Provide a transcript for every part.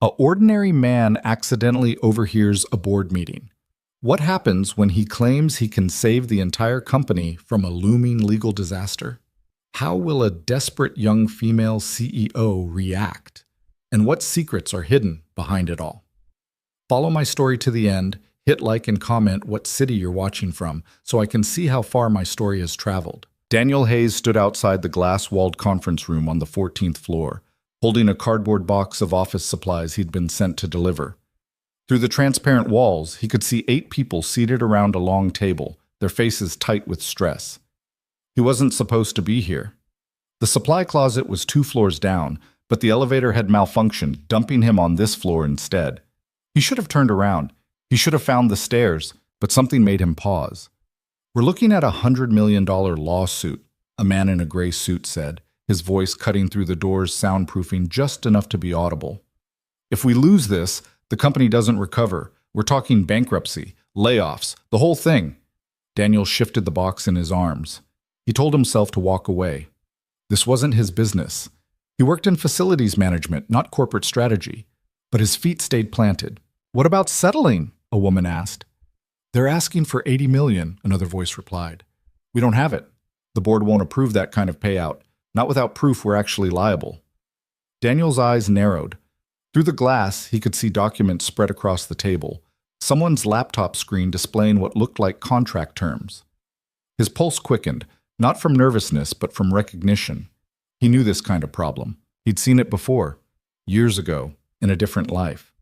A ordinary man accidentally overhears a board meeting. What happens when he claims he can save the entire company from a looming legal disaster? How will a desperate young female CEO react? And what secrets are hidden behind it all? Follow my story to the end, hit like and comment what city you're watching from so I can see how far my story has traveled. Daniel Hayes stood outside the glass-walled conference room on the 14th floor, holding a cardboard box of office supplies he'd been sent to deliver. Through the transparent walls, he could see 8 people seated around a long table, their faces tight with stress. He wasn't supposed to be here. The supply closet was 2 floors down, but the elevator had malfunctioned, dumping him on this floor instead. He should have turned around. He should have found the stairs, but something made him pause. "We're looking at a $100 million lawsuit," a man in a gray suit said, his voice cutting through the door's soundproofing just enough to be audible. "If we lose this, the company doesn't recover. We're talking bankruptcy, layoffs, the whole thing." Daniel shifted the box in his arms. He told himself to walk away. This wasn't his business. He worked in facilities management, not corporate strategy. But his feet stayed planted. "What about settling?" a woman asked. "They're asking for $80 million, another voice replied. "We don't have it. The board won't approve that kind of payout. Not without proof we're actually liable." Daniel's eyes narrowed. Through the glass, he could see documents spread across the table, someone's laptop screen displaying what looked like contract terms. His pulse quickened, not from nervousness, but from recognition. He knew this kind of problem. He'd seen it before, years ago, in a different life.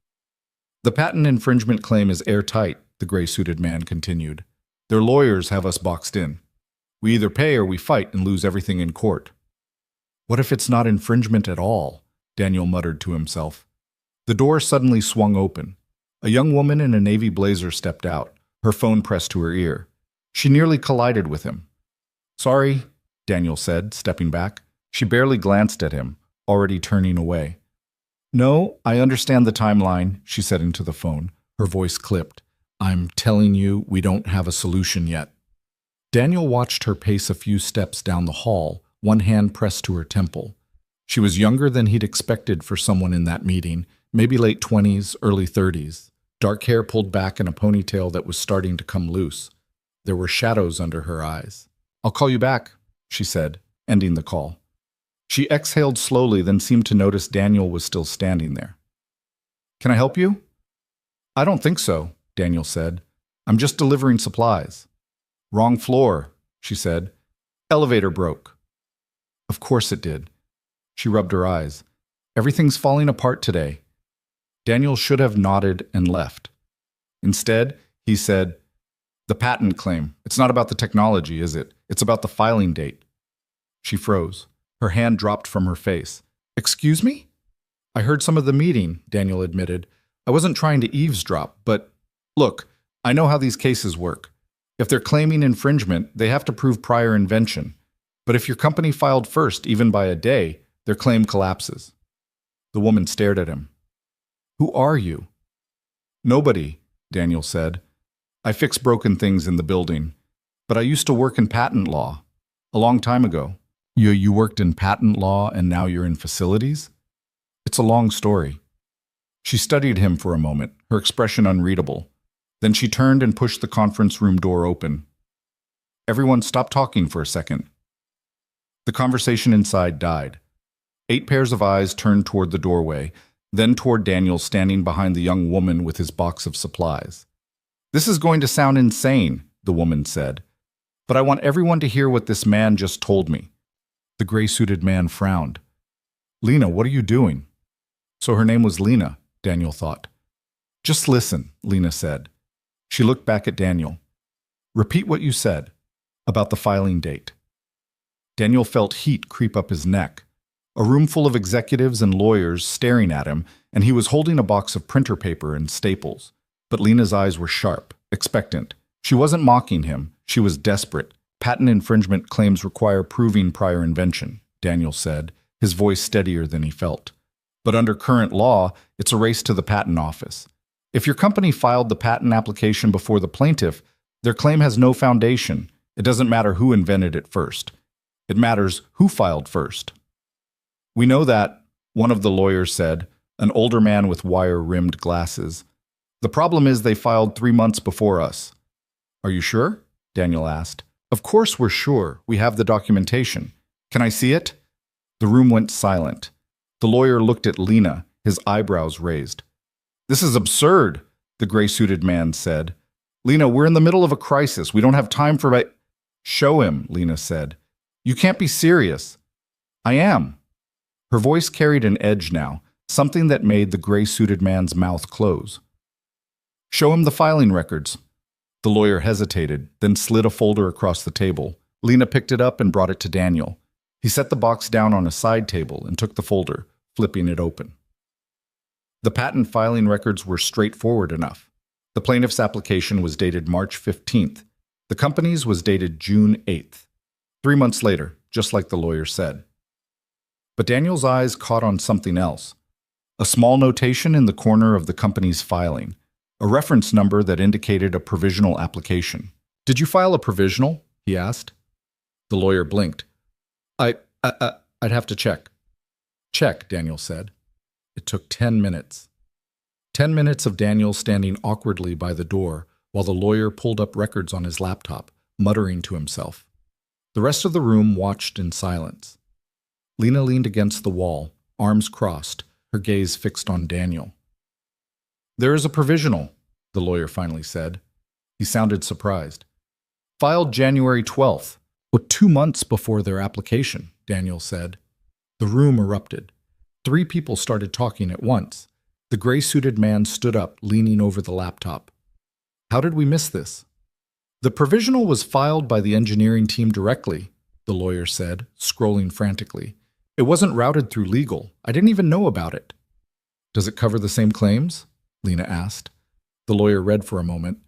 "The patent infringement claim is airtight," the gray-suited man continued. "Their lawyers have us boxed in. We either pay or we fight and lose everything in court." "What if it's not infringement at all?" Daniel muttered to himself. The door suddenly swung open. A young woman in a navy blazer stepped out, her phone pressed to her ear. She nearly collided with him. "Sorry," Daniel said, stepping back. She barely glanced at him, already turning away. "No, I understand the timeline," she said into the phone. Her voice clipped. "I'm telling you, we don't have a solution yet." Daniel watched her pace a few steps down the hall, one hand pressed to her temple. She was younger than he'd expected for someone in that meeting, maybe late 20s, early 30s. Dark hair pulled back in a ponytail that was starting to come loose. There were shadows under her eyes. "I'll call you back," she said, ending the call. She exhaled slowly, then seemed to notice Daniel was still standing there. "Can I help you?" "I don't think so," Daniel said. "I'm just delivering supplies." "Wrong floor," she said. "Elevator broke." Of course it did. She rubbed her eyes. "Everything's falling apart today." Daniel should have nodded and left. Instead, he said, "The patent claim. It's not about the technology, is it? It's about the filing date." She froze. Her hand dropped from her face. "Excuse me?" "I heard some of the meeting," Daniel admitted. "I wasn't trying to eavesdrop, but look, I know how these cases work. If they're claiming infringement, they have to prove prior invention. But if your company filed first, even by a day, their claim collapses." The woman stared at him. "Who are you?" "Nobody," Daniel said. "I fix broken things in the building. But I used to work in patent law. A long time ago." You worked in patent law and now you're in facilities?" "It's a long story." She studied him for a moment, her expression unreadable. Then she turned and pushed the conference room door open. "Everyone stop talking for a second." The conversation inside died. 8 pairs of eyes turned toward the doorway, then toward Daniel standing behind the young woman with his box of supplies. "This is going to sound insane," the woman said, "but I want everyone to hear what this man just told me." The gray-suited man frowned. "Lena, what are you doing?" So her name was Lena, Daniel thought. "Just listen," Lena said. She looked back at Daniel. "Repeat what you said about the filing date." Daniel felt heat creep up his neck. A room full of executives and lawyers staring at him, and he was holding a box of printer paper and staples. But Lena's eyes were sharp, expectant. She wasn't mocking him. She was desperate. "Patent infringement claims require proving prior invention," Daniel said, his voice steadier than he felt. "But under current law, it's a race to the patent office. If your company filed the patent application before the plaintiff, their claim has no foundation. It doesn't matter who invented it first. It matters who filed first." "We know that," one of the lawyers said, an older man with wire-rimmed glasses. "The problem is they filed 3 months before us." "Are you sure?" Daniel asked. "Of course we're sure. We have the documentation. Can I see it?" The room went silent. The lawyer looked at Lena, his eyebrows raised. "This is absurd," the gray-suited man said. "Lena, we're in the middle of a crisis. We don't have time for "Show him," Lena said. "You can't be serious." "I am." Her voice carried an edge now, something that made the gray-suited man's mouth close. "Show him the filing records." The lawyer hesitated, then slid a folder across the table. Lena picked it up and brought it to Daniel. He set the box down on a side table and took the folder, flipping it open. The patent filing records were straightforward enough. The plaintiff's application was dated March 15th. The company's was dated June 8th. 3 months later, just like the lawyer said. But Daniel's eyes caught on something else. A small notation in the corner of the company's filing. A reference number that indicated a provisional application. "Did you file a provisional?" he asked. The lawyer blinked. I'd have to check." "Check," Daniel said. It took 10 minutes. 10 minutes of Daniel standing awkwardly by the door while the lawyer pulled up records on his laptop, muttering to himself. The rest of the room watched in silence. Lena leaned against the wall, arms crossed, her gaze fixed on Daniel. "There is a provisional," the lawyer finally said. He sounded surprised. "Filed January 12th, or 2 months before their application," Daniel said. The room erupted. 3 people started talking at once. The gray-suited man stood up, leaning over the laptop. "How did we miss this?" "The provisional was filed by the engineering team directly," the lawyer said, scrolling frantically. "It wasn't routed through legal. I didn't even know about it." "Does it cover the same claims?" Lena asked. The lawyer read for a moment.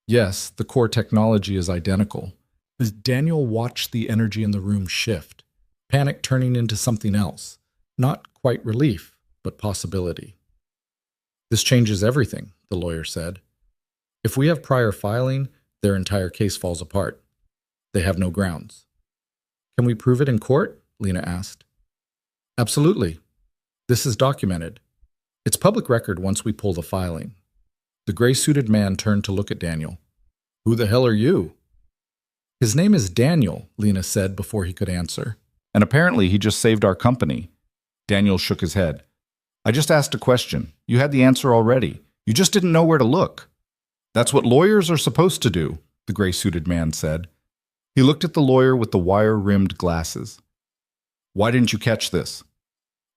"Yes, the core technology is identical." As Daniel watched the energy in the room shift, panic turning into something else. Not quite relief, but possibility. "This changes everything," the lawyer said. "If we have prior filing, their entire case falls apart. They have no grounds." "Can we prove it in court?" Lena asked. "Absolutely. This is documented. It's public record once we pull the filing." The gray-suited man turned to look at Daniel. "Who the hell are you?" "His name is Daniel," Lena said before he could answer. "And apparently he just saved our company." Daniel shook his head. "I just asked a question. You had the answer already. You just didn't know where to look." "That's what lawyers are supposed to do," the gray-suited man said. He looked at the lawyer with the wire-rimmed glasses. "Why didn't you catch this?"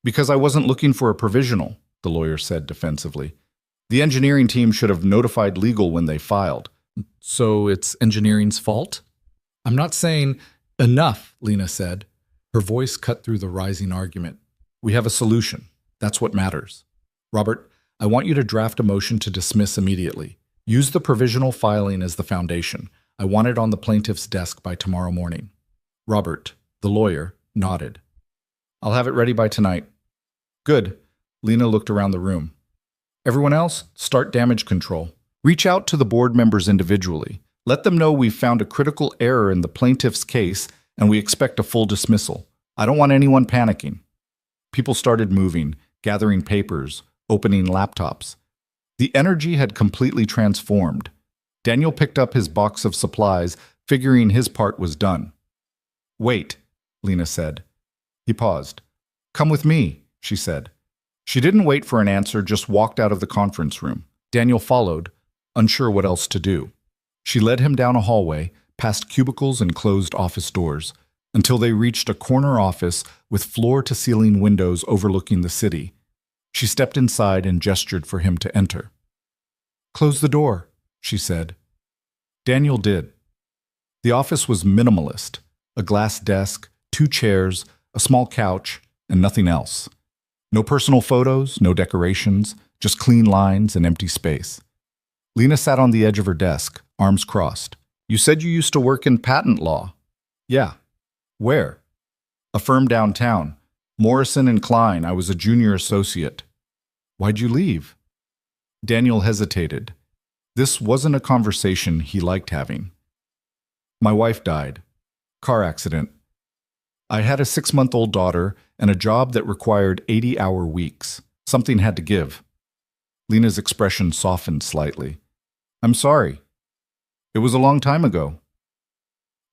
"Because I wasn't looking for a provisional," the lawyer said defensively. "The engineering team should have notified legal when they filed." "So it's engineering's fault?" "I'm not saying—" "Enough," Lena said. Her voice cut through the rising argument. "We have a solution. That's what matters. Robert, I want you to draft a motion to dismiss immediately. Use the provisional filing as the foundation. I want it on the plaintiff's desk by tomorrow morning." Robert, the lawyer, nodded. "I'll have it ready by tonight." "Good." Lena looked around the room. "Everyone else, start damage control. Reach out to the board members individually. Let them know we've found a critical error in the plaintiff's case and we expect a full dismissal. I don't want anyone panicking." People started moving, gathering papers, opening laptops. The energy had completely transformed. Daniel picked up his box of supplies, figuring his part was done. "Wait," Lena said. He paused. "Come with me," she said. She didn't wait for an answer, just walked out of the conference room. Daniel followed, unsure what else to do. She led him down a hallway, past cubicles and closed office doors, until they reached a corner office with floor-to-ceiling windows overlooking the city. She stepped inside and gestured for him to enter. "Close the door," she said. Daniel did. The office was minimalist: a glass desk, 2 chairs, a small couch, and nothing else. No personal photos, no decorations, just clean lines and empty space. Lena sat on the edge of her desk, arms crossed. "You said you used to work in patent law." "Yeah." "Where?" "A firm downtown. Morrison and Klein. I was a junior associate." "Why'd you leave?" Daniel hesitated. This wasn't a conversation he liked having. "My wife died. Car accident. I had a 6-month-old daughter and a job that required 80-hour weeks. Something had to give. Lena's expression softened slightly. I'm sorry. It was a long time ago.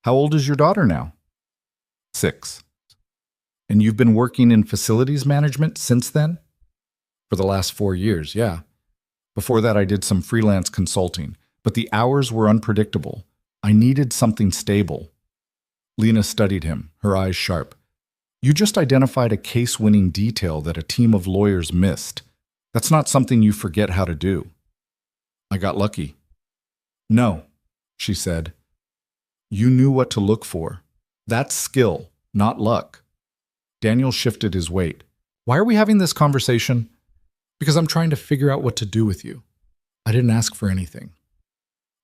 How old is your daughter now? 6. And you've been working in facilities management since then? For the last 4 years, yeah. Before that, I did some freelance consulting, but the hours were unpredictable. I needed something stable. Lena studied him, her eyes sharp. You just identified a case-winning detail that a team of lawyers missed. That's not something you forget how to do. I got lucky. No, she said. You knew what to look for. That's skill, not luck. Daniel shifted his weight. Why are we having this conversation? Because I'm trying to figure out what to do with you. I didn't ask for anything.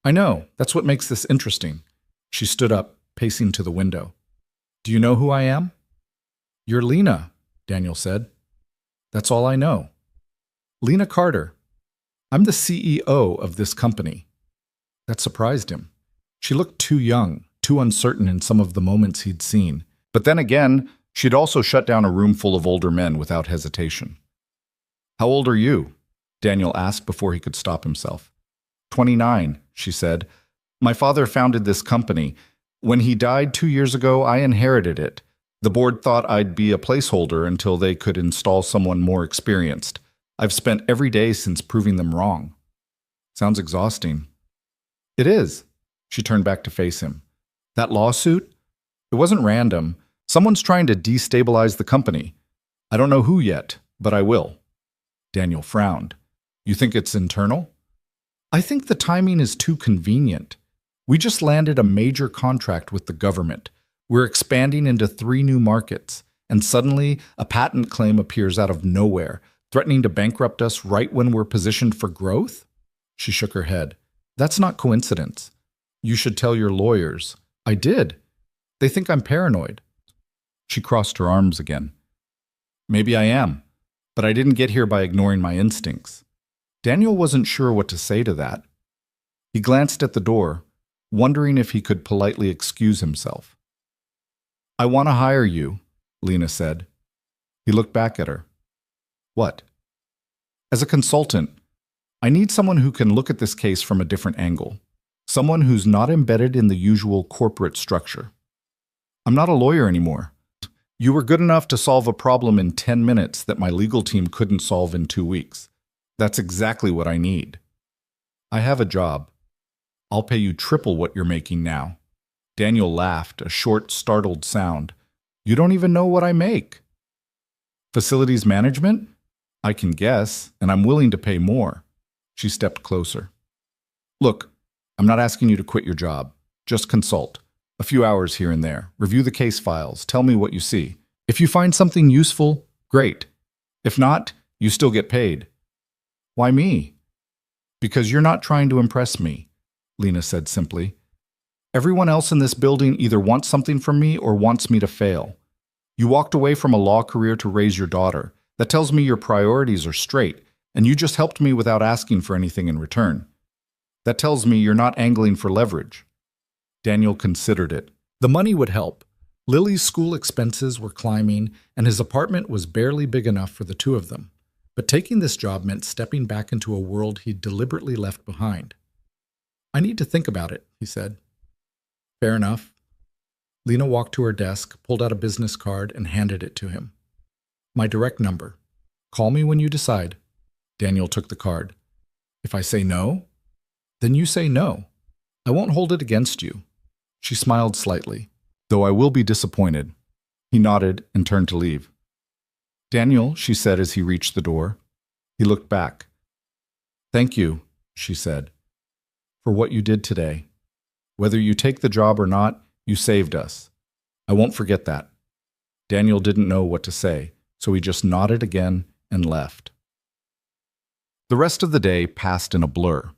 I know, that's what makes this interesting. She stood up, pacing to the window. Do you know who I am? You're Lena, Daniel said. That's all I know. Lena Carter. I'm the CEO of this company. That surprised him. She looked too young, too uncertain in some of the moments he'd seen. But then again, she'd also shut down a room full of older men without hesitation. How old are you? Daniel asked before he could stop himself. 29, she said. My father founded this company. When he died 2 years ago, I inherited it. The board thought I'd be a placeholder until they could install someone more experienced. I've spent every day since proving them wrong. Sounds exhausting. It is. She turned back to face him. That lawsuit? It wasn't random. Someone's trying to destabilize the company. I don't know who yet, but I will. Daniel frowned. You think it's internal? I think the timing is too convenient. We just landed a major contract with the government. We're expanding into 3 new markets, and suddenly a patent claim appears out of nowhere, threatening to bankrupt us right when we're positioned for growth? She shook her head. That's not coincidence. You should tell your lawyers. I did. They think I'm paranoid. She crossed her arms again. Maybe I am, but I didn't get here by ignoring my instincts. Daniel wasn't sure what to say to that. He glanced at the door, wondering if he could politely excuse himself. I want to hire you, Lena said. He looked back at her. What? As a consultant, I need someone who can look at this case from a different angle. Someone who's not embedded in the usual corporate structure. I'm not a lawyer anymore. You were good enough to solve a problem in 10 minutes that my legal team couldn't solve in 2 weeks. That's exactly what I need. I have a job. I'll pay you triple what you're making now. Daniel laughed, a short, startled sound. You don't even know what I make. Facilities management? I can guess, and I'm willing to pay more. She stepped closer. Look, I'm not asking you to quit your job. Just consult. A few hours here and there. Review the case files. Tell me what you see. If you find something useful, great. If not, you still get paid. Why me? Because you're not trying to impress me, Lena said simply. Everyone else in this building either wants something from me or wants me to fail. You walked away from a law career to raise your daughter. That tells me your priorities are straight, and you just helped me without asking for anything in return. That tells me you're not angling for leverage. Daniel considered it. The money would help. Lily's school expenses were climbing, and his apartment was barely big enough for the 2 of them. But taking this job meant stepping back into a world he'd deliberately left behind. I need to think about it, he said. Fair enough. Lena walked to her desk, pulled out a business card, and handed it to him. My direct number. Call me when you decide. Daniel took the card. If I say no, then you say no. I won't hold it against you. She smiled slightly. Though I will be disappointed. He nodded and turned to leave. Daniel, she said as he reached the door. He looked back. Thank you, she said, for what you did today. Whether you take the job or not, you saved us. I won't forget that. Daniel didn't know what to say, so he just nodded again and left. The rest of the day passed in a blur.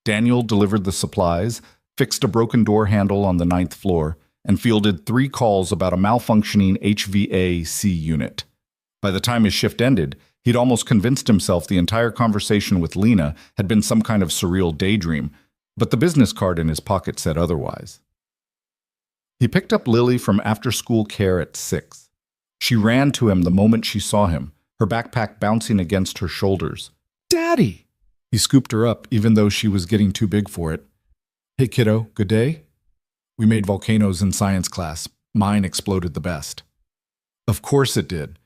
Daniel delivered the supplies, fixed a broken door handle on the 9th floor, and fielded 3 calls about a malfunctioning HVAC unit. By the time his shift ended, he'd almost convinced himself the entire conversation with Lena had been some kind of surreal daydream, but the business card in his pocket said otherwise. He picked up Lily from after-school care at 6. She ran to him the moment she saw him, her backpack bouncing against her shoulders. "Daddy!" He scooped her up, even though she was getting too big for it. "Hey, kiddo, good day?" "We made volcanoes in science class. Mine exploded the best." Of course it did.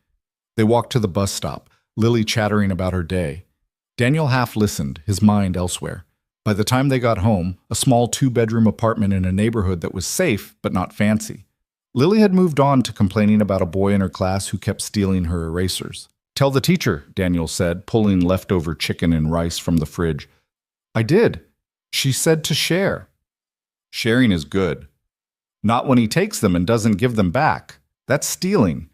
They walked to the bus stop, Lily chattering about her day. Daniel half listened, his mind elsewhere. By the time they got home, a small 2-bedroom apartment in a neighborhood that was safe but not fancy. Lily had moved on to complaining about a boy in her class who kept stealing her erasers. "Tell the teacher," Daniel said, pulling leftover chicken and rice from the fridge. "I did. She said to share." "Sharing is good. Not when he takes them and doesn't give them back. That's stealing."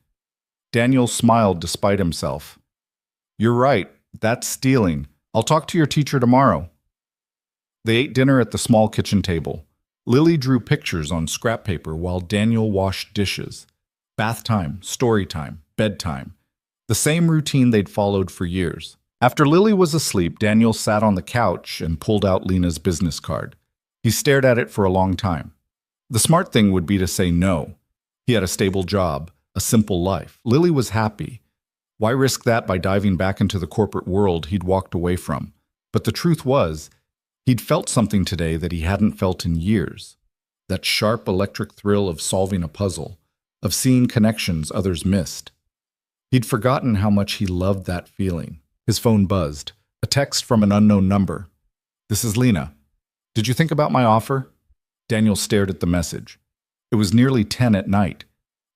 Daniel smiled despite himself. "You're right. That's stealing. I'll talk to your teacher tomorrow." They ate dinner at the small kitchen table. Lily drew pictures on scrap paper while Daniel washed dishes. Bath time, story time, bedtime. The same routine they'd followed for years. After Lily was asleep, Daniel sat on the couch and pulled out Lena's business card. He stared at it for a long time. The smart thing would be to say no. He had a stable job, a simple life. Lily was happy. Why risk that by diving back into the corporate world he'd walked away from? But the truth was, he'd felt something today that he hadn't felt in years. That sharp electric thrill of solving a puzzle, of seeing connections others missed. He'd forgotten how much he loved that feeling. His phone buzzed. A text from an unknown number. "This is Lena. Did you think about my offer?" Daniel stared at the message. It was nearly 10 at night.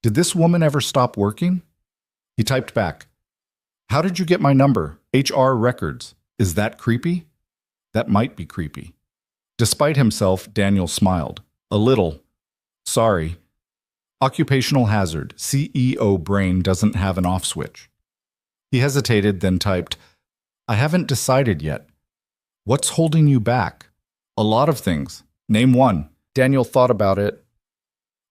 Did this woman ever stop working? He typed back, "How did you get my number? HR records. Is that creepy?" That might be creepy. Despite himself, Daniel smiled. A little. "Sorry. Occupational hazard. CEO brain doesn't have an off switch." He hesitated, then typed, "I haven't decided yet." "What's holding you back?" "A lot of things. Name one." Daniel thought about it.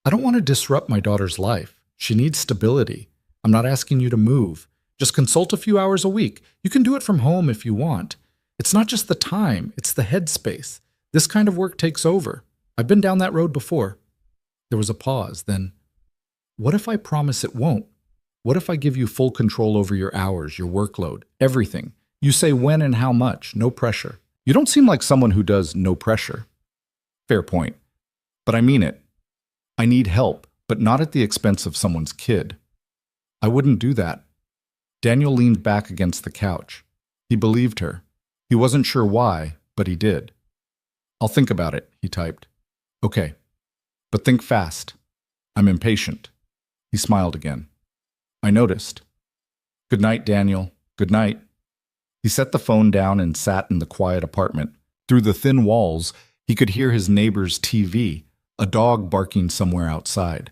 "I don't want to disrupt my daughter's life. She needs stability. I'm not asking you to move. Just consult a few hours a week. You can do it from home if you want. It's not just the time, it's the headspace. This kind of work takes over. I've been down that road before." There was a pause, then, "What if I promise it won't? What if I give you full control over your hours, your workload, everything? You say when and how much, no pressure." "You don't seem like someone who does no pressure." "Fair point. But I mean it. I need help, but not at the expense of someone's kid." "I wouldn't do that." Daniel leaned back against the couch. He believed her. He wasn't sure why, but he did. "I'll think about it," he typed. "Okay. But think fast. I'm impatient." He smiled again. "I noticed." "Good night, Daniel. Good night." He set the phone down and sat in the quiet apartment. Through the thin walls, he could hear his neighbor's TV, a dog barking somewhere outside.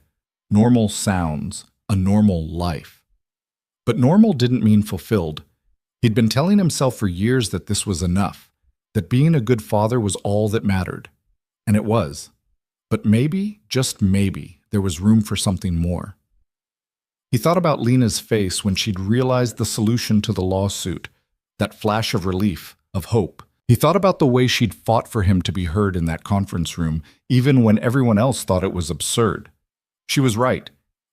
Normal sounds, a normal life. But normal didn't mean fulfilled. He'd been telling himself for years that this was enough, that being a good father was all that mattered. And it was. But maybe, just maybe, there was room for something more. He thought about Lena's face when she'd realized the solution to the lawsuit, that flash of relief, of hope. He thought about the way she'd fought for him to be heard in that conference room, even when everyone else thought it was absurd. She was right.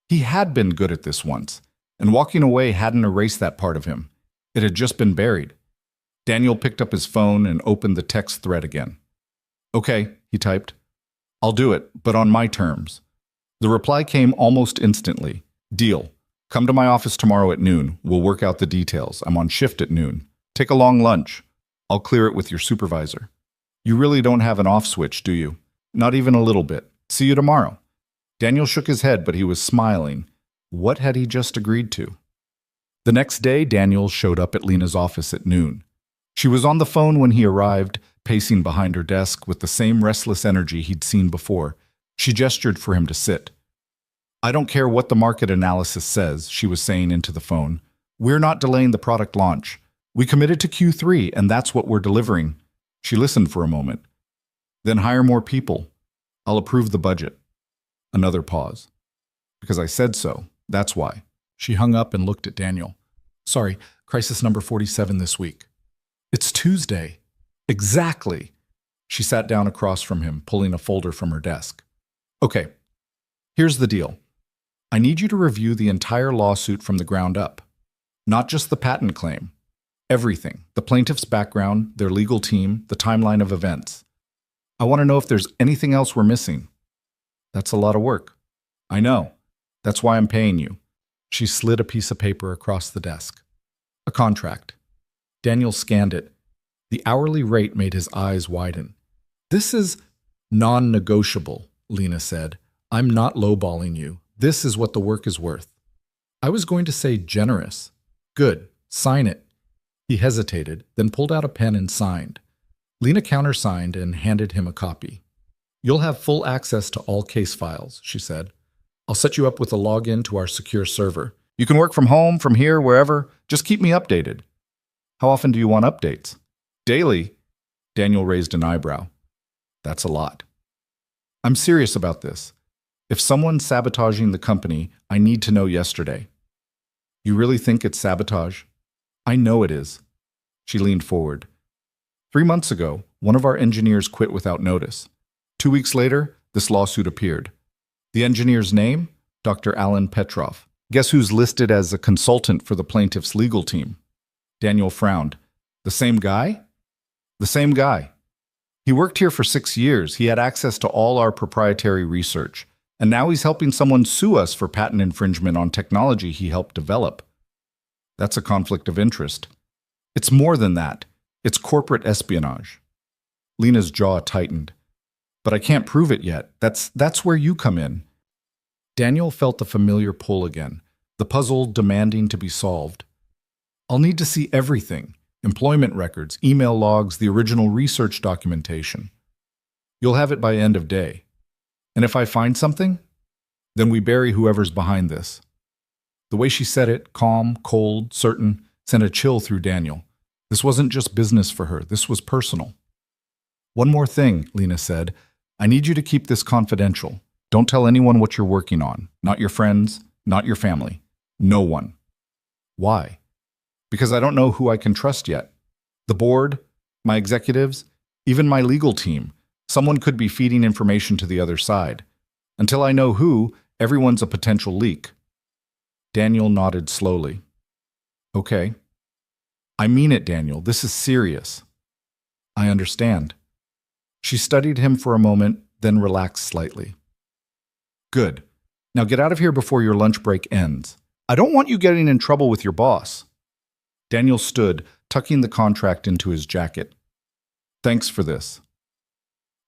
He had been good at this once, and walking away hadn't erased that part of him. It had just been buried. Daniel picked up his phone and opened the text thread again. "Okay," he typed. "I'll do it, but on my terms." The reply came almost instantly. "Deal. Come to my office tomorrow at noon. We'll work out the details. I'm on shift at noon. Take a long lunch. I'll clear it with your supervisor. You really don't have an off switch, do you? Not even a little bit. See you tomorrow." Daniel shook his head, but he was smiling. What had he just agreed to? The next day, Daniel showed up at Lena's office at noon. She was on the phone when he arrived, pacing behind her desk with the same restless energy he'd seen before. She gestured for him to sit. "I don't care what the market analysis says," she was saying into the phone. "We're not delaying the product launch. We committed to Q3, and that's what we're delivering." She listened for a moment. "Then hire more people. I'll approve the budget." Another pause. "Because I said so. That's why." She hung up and looked at Daniel. "Sorry, crisis number 47 this week." "It's Tuesday." "Exactly." She sat down across from him, pulling a folder from her desk. "Okay, here's the deal. I need you to review the entire lawsuit from the ground up. Not just the patent claim. Everything. The plaintiff's background, their legal team, the timeline of events. I want to know if there's anything else we're missing. That's a lot of work. I know. That's why I'm paying you. She slid a piece of paper across the desk. A contract. Daniel scanned it. The hourly rate made his eyes widen. This is non-negotiable, Lena said. I'm not lowballing you. This is what the work is worth. I was going to say generous. Good. Sign it. He hesitated, then pulled out a pen and signed. Lena countersigned and handed him a copy. You'll have full access to all case files, she said. I'll set you up with a login to our secure server. You can work from home, from here, wherever. Just keep me updated. How often do you want updates? Daily. Daniel raised an eyebrow. That's a lot. I'm serious about this. If someone's sabotaging the company, I need to know yesterday. You really think it's sabotage? I know it is. She leaned forward. 3 months ago, one of our engineers quit without notice. 2 weeks later, this lawsuit appeared. The engineer's name? Dr. Alan Petrov. Guess who's listed as a consultant for the plaintiff's legal team? Daniel frowned. The same guy? The same guy. He worked here for 6 years. He had access to all our proprietary research. And now he's helping someone sue us for patent infringement on technology he helped develop. That's a conflict of interest. It's more than that. It's corporate espionage. Lena's jaw tightened. But I can't prove it yet. That's where you come in. Daniel felt the familiar pull again, the puzzle demanding to be solved. I'll need to see everything. Employment records, email logs, the original research documentation. You'll have it by end of day. And if I find something, then we bury whoever's behind this. The way she said it, calm, cold, certain, sent a chill through Daniel. This wasn't just business for her. This was personal. One more thing, Lena said. I need you to keep this confidential. Don't tell anyone what you're working on. Not your friends, not your family. No one. Why? Because I don't know who I can trust yet. The board, my executives, even my legal team. Someone could be feeding information to the other side. Until I know who, everyone's a potential leak. Daniel nodded slowly. Okay. I mean it, Daniel. This is serious. I understand. She studied him for a moment, then relaxed slightly. Good. Now get out of here before your lunch break ends. I don't want you getting in trouble with your boss. Daniel stood, tucking the contract into his jacket. Thanks for this.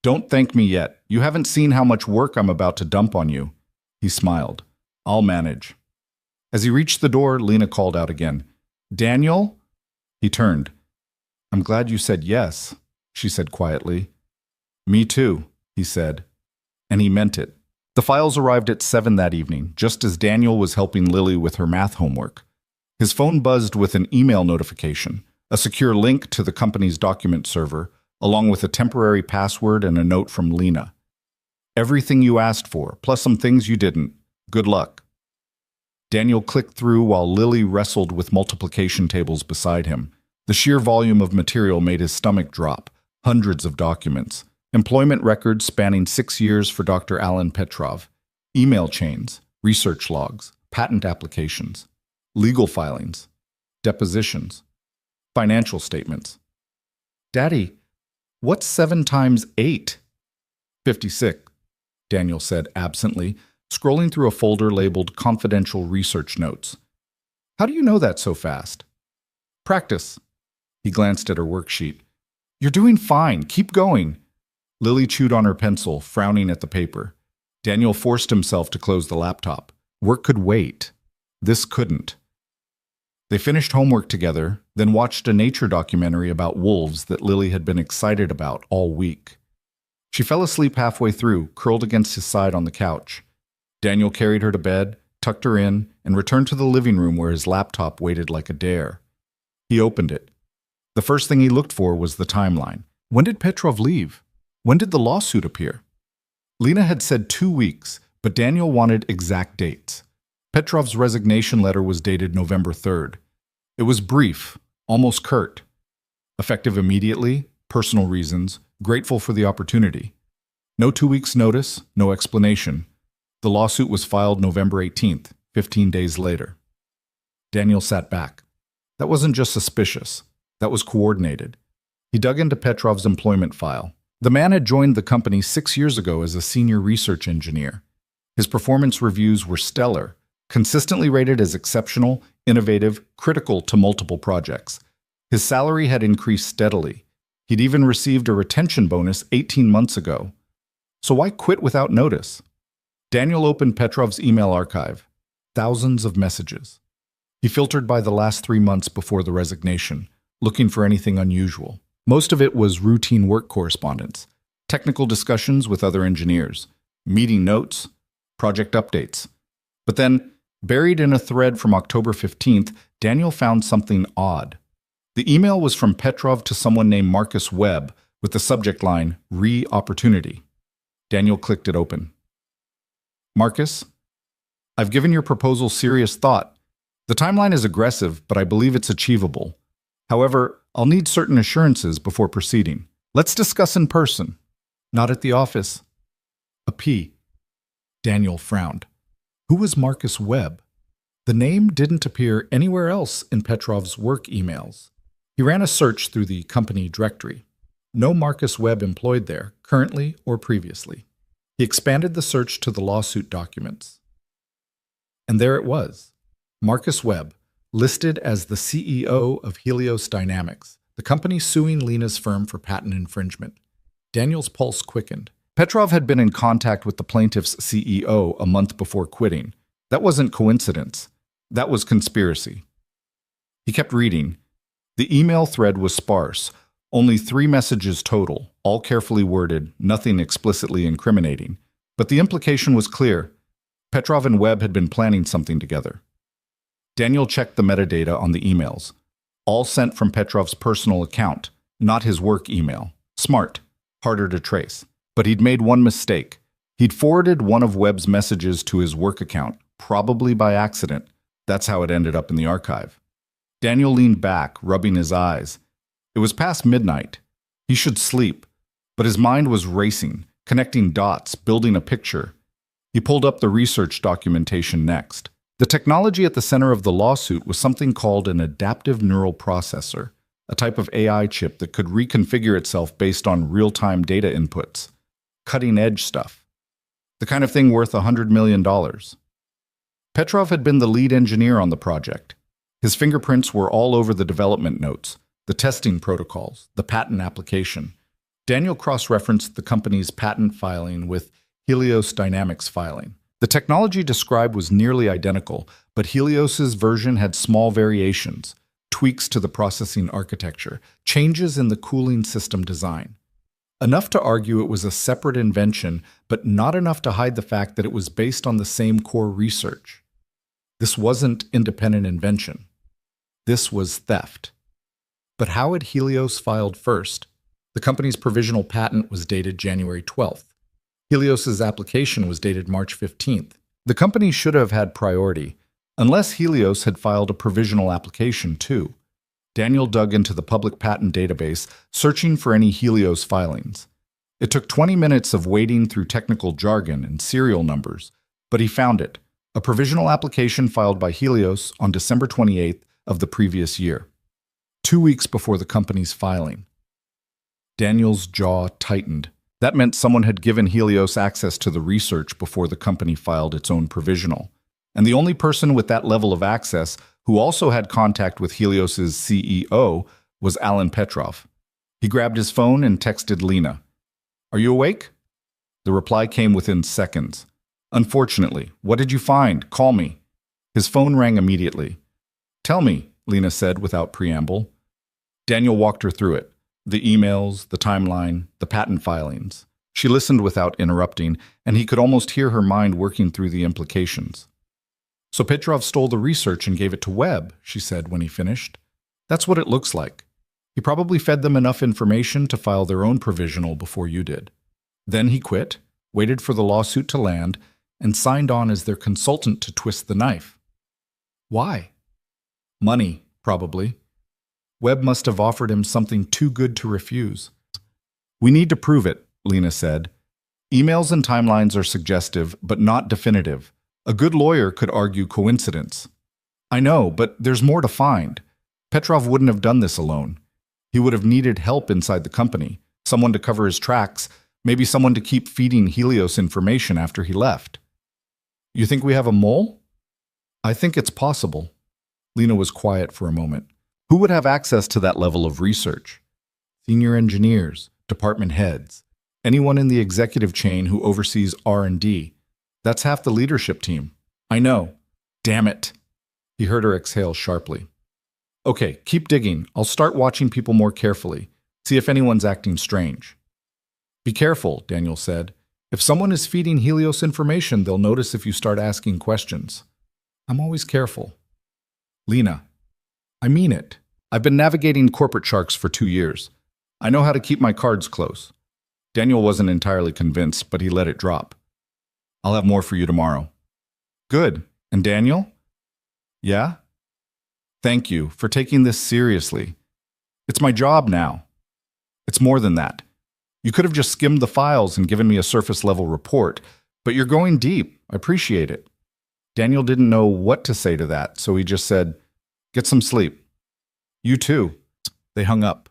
Don't thank me yet. You haven't seen how much work I'm about to dump on you. He smiled. I'll manage. As he reached the door, Lena called out again. Daniel? He turned. I'm glad you said yes, she said quietly. Me too, he said. And he meant it. The files arrived at 7 that evening, just as Daniel was helping Lily with her math homework. His phone buzzed with an email notification, a secure link to the company's document server, along with a temporary password and a note from Lena. Everything you asked for, plus some things you didn't. Good luck. Daniel clicked through while Lily wrestled with multiplication tables beside him. The sheer volume of material made his stomach drop. Hundreds of documents. Employment records spanning 6 years for Dr. Alan Petrov. Email chains, research logs, patent applications, legal filings, depositions, financial statements. Daddy, what's 7 times 8? 56, Daniel said absently, scrolling through a folder labeled Confidential Research Notes. How do you know that so fast? Practice. He glanced at her worksheet. You're doing fine. Keep going. Lily chewed on her pencil, frowning at the paper. Daniel forced himself to close the laptop. Work could wait. This couldn't. They finished homework together, then watched a nature documentary about wolves that Lily had been excited about all week. She fell asleep halfway through, curled against his side on the couch. Daniel carried her to bed, tucked her in, and returned to the living room where his laptop waited like a dare. He opened it. The first thing he looked for was the timeline. When did Petrov leave? When did the lawsuit appear? Lena had said 2 weeks, but Daniel wanted exact dates. Petrov's resignation letter was dated November 3rd. It was brief, almost curt. Effective immediately, personal reasons, grateful for the opportunity. No 2 weeks' notice, no explanation. The lawsuit was filed November 18th, 15 days later. Daniel sat back. That wasn't just suspicious. That was coordinated. He dug into Petrov's employment file. The man had joined the company 6 years ago as a senior research engineer. His performance reviews were stellar, consistently rated as exceptional, innovative, critical to multiple projects. His salary had increased steadily. He'd even received a retention bonus 18 months ago. So why quit without notice? Daniel opened Petrov's email archive. Thousands of messages. He filtered by the last 3 months before the resignation, looking for anything unusual. Most of it was routine work correspondence, technical discussions with other engineers, meeting notes, project updates. But then, buried in a thread from October 15th, Daniel found something odd. The email was from Petrov to someone named Marcus Webb with the subject line, Re-Opportunity. Daniel clicked it open. Marcus, I've given your proposal serious thought. The timeline is aggressive, but I believe it's achievable. However, I'll need certain assurances before proceeding. Let's discuss in person, not at the office. A P. Daniel frowned. Who was Marcus Webb? The name didn't appear anywhere else in Petrov's work emails. He ran a search through the company directory. No Marcus Webb employed there, currently or previously. He expanded the search to the lawsuit documents. And there it was. Marcus Webb, listed as the CEO of Helios Dynamics, the company suing Lena's firm for patent infringement. Daniel's pulse quickened. Petrov had been in contact with the plaintiff's CEO a month before quitting. That wasn't coincidence. That was conspiracy. He kept reading. The email thread was sparse, only 3 messages total, all carefully worded, nothing explicitly incriminating. But the implication was clear. Petrov and Webb had been planning something together. Daniel checked the metadata on the emails. All sent from Petrov's personal account, not his work email. Smart, harder to trace. But he'd made one mistake. He'd forwarded one of Webb's messages to his work account, probably by accident. That's how it ended up in the archive. Daniel leaned back, rubbing his eyes. It was past midnight. He should sleep. But his mind was racing, connecting dots, building a picture. He pulled up the research documentation next. The technology at the center of the lawsuit was something called an adaptive neural processor, a type of AI chip that could reconfigure itself based on real-time data inputs. Cutting-edge stuff. The kind of thing worth $100 million. Petrov had been the lead engineer on the project. His fingerprints were all over the development notes, the testing protocols, the patent application. Daniel cross-referenced the company's patent filing with Helios Dynamics filing. The technology described was nearly identical, but Helios's version had small variations, tweaks to the processing architecture, changes in the cooling system design. Enough to argue it was a separate invention, but not enough to hide the fact that it was based on the same core research. This wasn't independent invention. This was theft. But how had Helios filed first? The company's provisional patent was dated January 12th. Helios's application was dated March 15th. The company should have had priority, unless Helios had filed a provisional application too. Daniel dug into the public patent database, searching for any Helios filings. It took 20 minutes of wading through technical jargon and serial numbers, but he found it, a provisional application filed by Helios on December 28th of the previous year, 2 weeks before the company's filing. Daniel's jaw tightened. That meant someone had given Helios access to the research before the company filed its own provisional. And the only person with that level of access who also had contact with Helios's CEO was Alan Petrov. He grabbed his phone and texted Lena. "Are you awake?" The reply came within seconds. "Unfortunately, what did you find? Call me." His phone rang immediately. "Tell me," Lena said without preamble. Daniel walked her through it. The emails, the timeline, the patent filings. She listened without interrupting, and he could almost hear her mind working through the implications. "So Petrov stole the research and gave it to Webb," she said when he finished. "That's what it looks like. He probably fed them enough information to file their own provisional before you did. Then he quit, waited for the lawsuit to land, and signed on as their consultant to twist the knife. Why? Money, probably. Webb must have offered him something too good to refuse. "We need to prove it," Lena said. "Emails and timelines are suggestive, but not definitive. A good lawyer could argue coincidence." "I know, but there's more to find. Petrov wouldn't have done this alone. He would have needed help inside the company, someone to cover his tracks, maybe someone to keep feeding Helios information after he left. You think we have a mole? I think it's possible. Lena was quiet for a moment. Who would have access to that level of research? Senior engineers, department heads, anyone in the executive chain who oversees R&D. That's half the leadership team. I know. Damn it. He heard her exhale sharply. Okay, keep digging. I'll start watching people more carefully. See if anyone's acting strange. Be careful, Daniel said. If someone is feeding Helios information, they'll notice if you start asking questions. I'm always careful. Lena, I mean it. I've been navigating corporate sharks for 2 years. I know how to keep my cards close. Daniel wasn't entirely convinced, but he let it drop. I'll have more for you tomorrow. Good. And Daniel? Yeah? Thank you for taking this seriously. It's my job now. It's more than that. You could have just skimmed the files and given me a surface-level report, but you're going deep. I appreciate it. Daniel didn't know what to say to that, so he just said, "Get some sleep." You too. They hung up.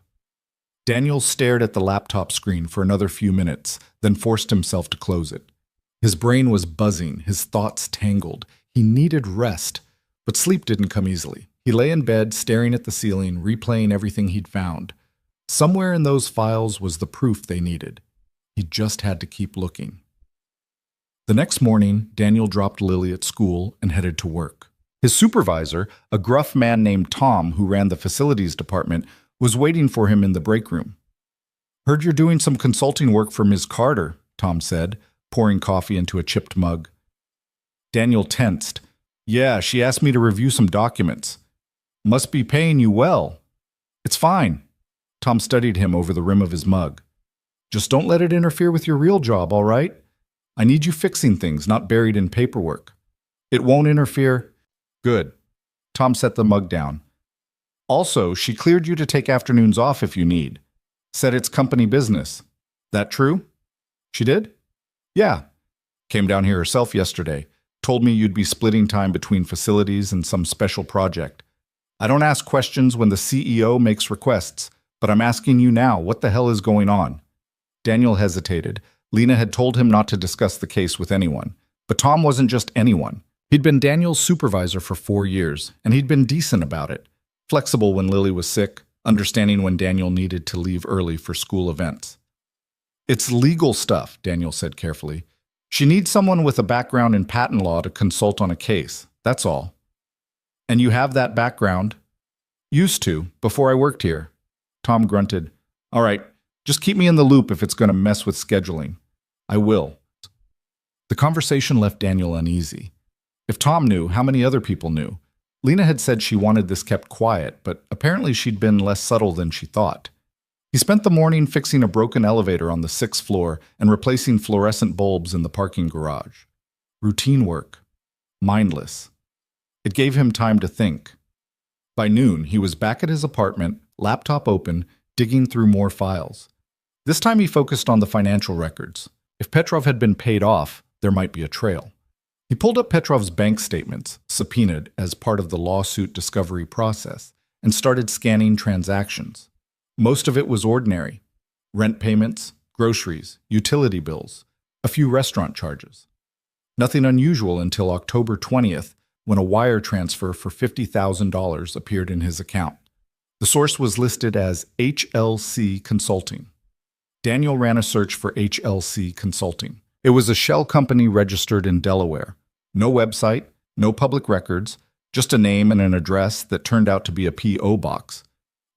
Daniel stared at the laptop screen for another few minutes, then forced himself to close it. His brain was buzzing, his thoughts tangled. He needed rest, but sleep didn't come easily. He lay in bed, staring at the ceiling, replaying everything he'd found. Somewhere in those files was the proof they needed. He just had to keep looking. The next morning, Daniel dropped Lily at school and headed to work. His supervisor, a gruff man named Tom who ran the facilities department, was waiting for him in the break room. "Heard you're doing some consulting work for Ms. Carter," Tom said, pouring coffee into a chipped mug. Daniel tensed. "Yeah, she asked me to review some documents. Must be paying you well." "It's fine." Tom studied him over the rim of his mug. "Just don't let it interfere with your real job, all right? I need you fixing things, not buried in paperwork." "It won't interfere." "Good." Tom set the mug down. "Also, she cleared you to take afternoons off if you need. Said it's company business. That true?" "She did?" "Yeah. Came down here herself yesterday. Told me you'd be splitting time between facilities and some special project. I don't ask questions when the CEO makes requests, but I'm asking you now, what the hell is going on?" Daniel hesitated. Lena had told him not to discuss the case with anyone. But Tom wasn't just anyone. He'd been Daniel's supervisor for 4 years, and he'd been decent about it. Flexible when Lily was sick, understanding when Daniel needed to leave early for school events. "It's legal stuff," Daniel said carefully. "She needs someone with a background in patent law to consult on a case, that's all." "And you have that background?" "Used to, before I worked here." Tom grunted. "All right, just keep me in the loop if it's going to mess with scheduling." "I will." The conversation left Daniel uneasy. If Tom knew, how many other people knew? Lena had said she wanted this kept quiet, but apparently she'd been less subtle than she thought. He spent the morning fixing a broken elevator on the 6th floor and replacing fluorescent bulbs in the parking garage. Routine work. Mindless. It gave him time to think. By noon, he was back at his apartment, laptop open, digging through more files. This time he focused on the financial records. If Petrov had been paid off, there might be a trail. He pulled up Petrov's bank statements, subpoenaed as part of the lawsuit discovery process, and started scanning transactions. Most of it was ordinary. Rent payments, groceries, utility bills, a few restaurant charges. Nothing unusual until October 20th, when a wire transfer for $50,000 appeared in his account. The source was listed as HLC Consulting. Daniel ran a search for HLC Consulting. It was a shell company registered in Delaware. No website, no public records, just a name and an address that turned out to be a P.O. box.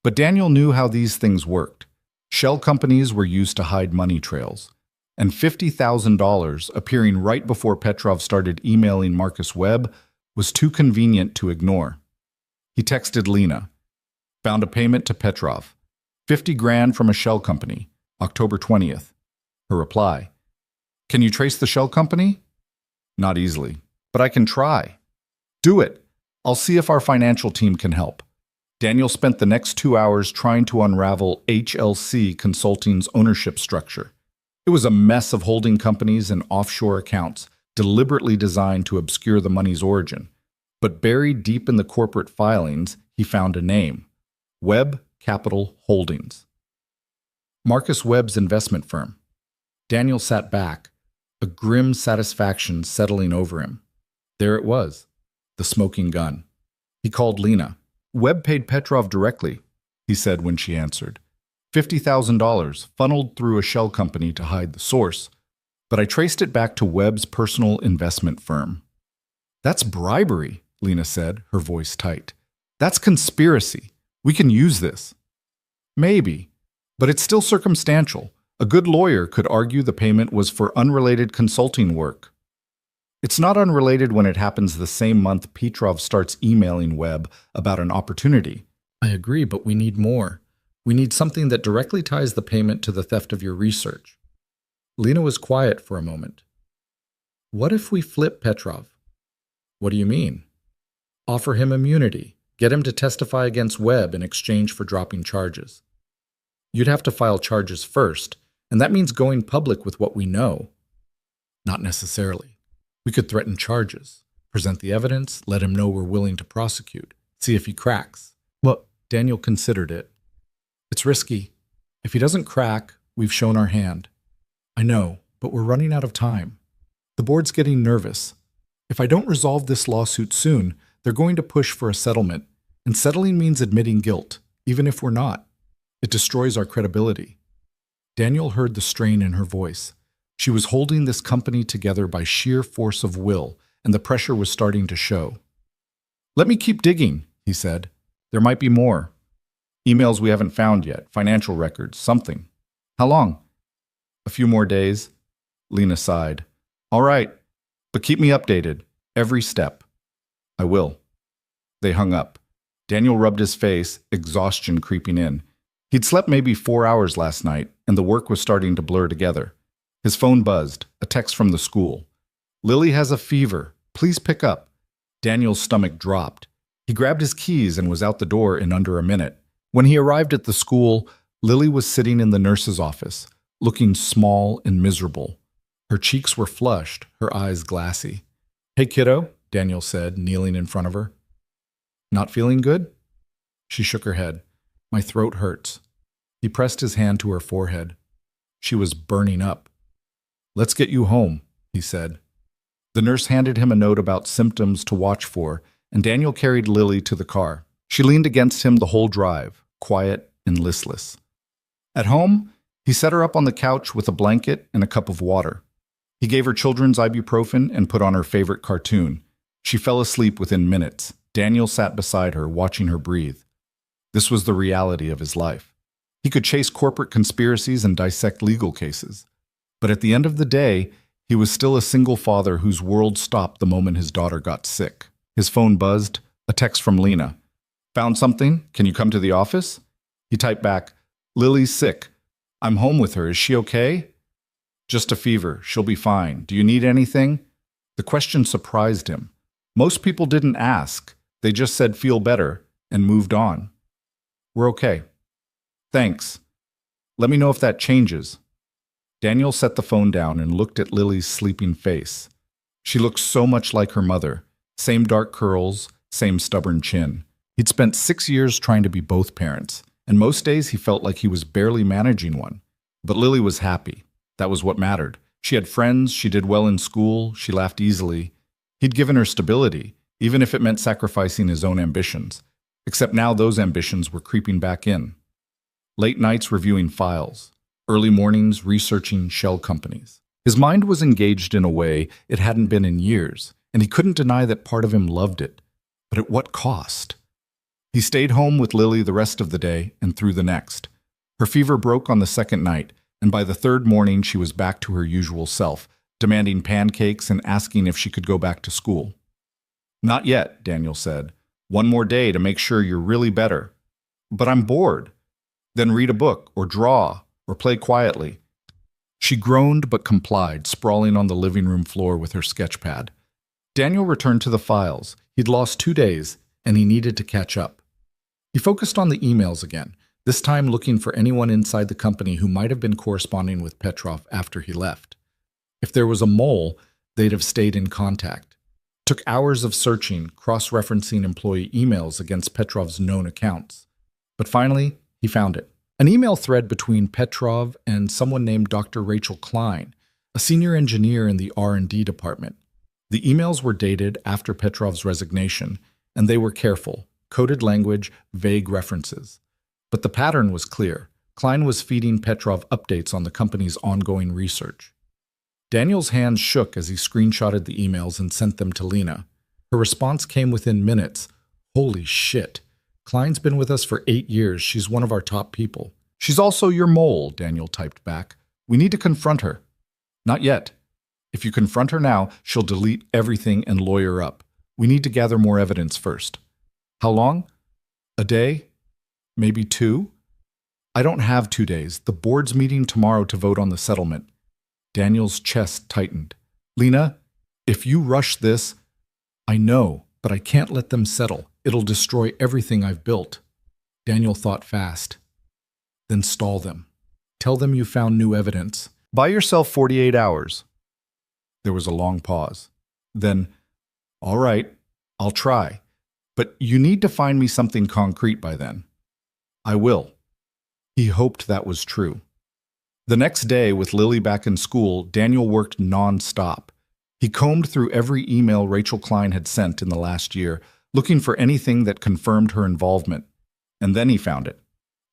But Daniel knew how these things worked. Shell companies were used to hide money trails. And $50,000 appearing right before Petrov started emailing Marcus Webb was too convenient to ignore. He texted Lena. Found a payment to Petrov. 50 grand from a shell company, October 20th. Her reply. Can you trace the shell company? Not easily, but I can try. Do it. I'll see if our financial team can help. Daniel spent the next 2 hours trying to unravel HLC Consulting's ownership structure. It was a mess of holding companies and offshore accounts, deliberately designed to obscure the money's origin. But buried deep in the corporate filings, he found a name, Webb Capital Holdings. Marcus Webb's investment firm. Daniel sat back, a grim satisfaction settling over him. There it was, the smoking gun. He called Lena. Webb paid Petrov directly, he said when she answered. $50,000 funneled through a shell company to hide the source, but I traced it back to Webb's personal investment firm. That's bribery, Lena said, her voice tight. That's conspiracy. We can use this. Maybe, but it's still circumstantial. A good lawyer could argue the payment was for unrelated consulting work. It's not unrelated when it happens the same month Petrov starts emailing Webb about an opportunity. I agree, but we need more. We need something that directly ties the payment to the theft of your research. Lena was quiet for a moment. What if we flip Petrov? What do you mean? Offer him immunity. Get him to testify against Webb in exchange for dropping charges. You'd have to file charges first, and that means going public with what we know. Not necessarily. We could threaten charges, present the evidence, let him know we're willing to prosecute, see if he cracks. Well, Daniel considered it. It's risky. If he doesn't crack, we've shown our hand. I know, but we're running out of time. The board's getting nervous. If I don't resolve this lawsuit soon, they're going to push for a settlement, and settling means admitting guilt, even if we're not. It destroys our credibility. Daniel heard the strain in her voice. She was holding this company together by sheer force of will, and the pressure was starting to show. Let me keep digging, he said. There might be more. Emails we haven't found yet, financial records, something. How long? A few more days. Lena sighed. All right, but keep me updated, every step. I will. They hung up. Daniel rubbed his face, exhaustion creeping in. He'd slept maybe 4 hours last night, and the work was starting to blur together. His phone buzzed, a text from the school. Lily has a fever. Please pick up. Daniel's stomach dropped. He grabbed his keys and was out the door in under a minute. When he arrived at the school, Lily was sitting in the nurse's office, looking small and miserable. Her cheeks were flushed, her eyes glassy. Hey, kiddo, Daniel said, kneeling in front of her. Not feeling good? She shook her head. My throat hurts. He pressed his hand to her forehead. She was burning up. Let's get you home, he said. The nurse handed him a note about symptoms to watch for, and Daniel carried Lily to the car. She leaned against him the whole drive, quiet and listless. At home, he set her up on the couch with a blanket and a cup of water. He gave her children's ibuprofen and put on her favorite cartoon. She fell asleep within minutes. Daniel sat beside her, watching her breathe. This was the reality of his life. He could chase corporate conspiracies and dissect legal cases. But at the end of the day, he was still a single father whose world stopped the moment his daughter got sick. His phone buzzed, a text from Lena. Found something? Can you come to the office? He typed back, Lily's sick. I'm home with her. Is she okay? Just a fever. She'll be fine. Do you need anything? The question surprised him. Most people didn't ask. They just said feel better and moved on. We're okay. Thanks. Let me know if that changes. Daniel set the phone down and looked at Lily's sleeping face. She looked so much like her mother. Same dark curls, same stubborn chin. He'd spent 6 years trying to be both parents, and most days he felt like he was barely managing one. But Lily was happy. That was what mattered. She had friends, she did well in school, she laughed easily. He'd given her stability, even if it meant sacrificing his own ambitions. Except now those ambitions were creeping back in. Late nights reviewing files, early mornings researching shell companies. His mind was engaged in a way it hadn't been in years, and he couldn't deny that part of him loved it. But at what cost? He stayed home with Lily the rest of the day and through the next. Her fever broke on the second night, and by the third morning she was back to her usual self, demanding pancakes and asking if she could go back to school. Not yet, Daniel said. One more day to make sure you're really better. But I'm bored. Then read a book, or draw, or play quietly. She groaned but complied, sprawling on the living room floor with her sketch pad. Daniel returned to the files. He'd lost 2 days, and he needed to catch up. He focused on the emails again, this time looking for anyone inside the company who might have been corresponding with Petrov after he left. If there was a mole, they'd have stayed in contact. It took hours of searching, cross-referencing employee emails against Petrov's known accounts. But finally, he found it. An email thread between Petrov and someone named Dr. Rachel Klein, a senior engineer in the R&D department. The emails were dated after Petrov's resignation, and they were careful, coded language, vague references. But the pattern was clear. Klein was feeding Petrov updates on the company's ongoing research. Daniel's hands shook as he screenshotted the emails and sent them to Lena. Her response came within minutes. Holy shit. Klein's been with us for 8 years. She's one of our top people. She's also your mole, Daniel typed back. We need to confront her. Not yet. If you confront her now, she'll delete everything and lawyer up. We need to gather more evidence first. How long? A day? Maybe 2? I don't have 2 days. The board's meeting tomorrow to vote on the settlement. Daniel's chest tightened. Lena, if you rush this, I know, but I can't let them settle. It'll destroy everything I've built. Daniel thought fast. Then stall them. Tell them you found new evidence. Buy yourself 48 hours. There was a long pause. Then, all right, I'll try. But you need to find me something concrete by then. I will. He hoped that was true. The next day, with Lily back in school, Daniel worked non-stop. He combed through every email Rachel Klein had sent in the last year, looking for anything that confirmed her involvement. And then he found it.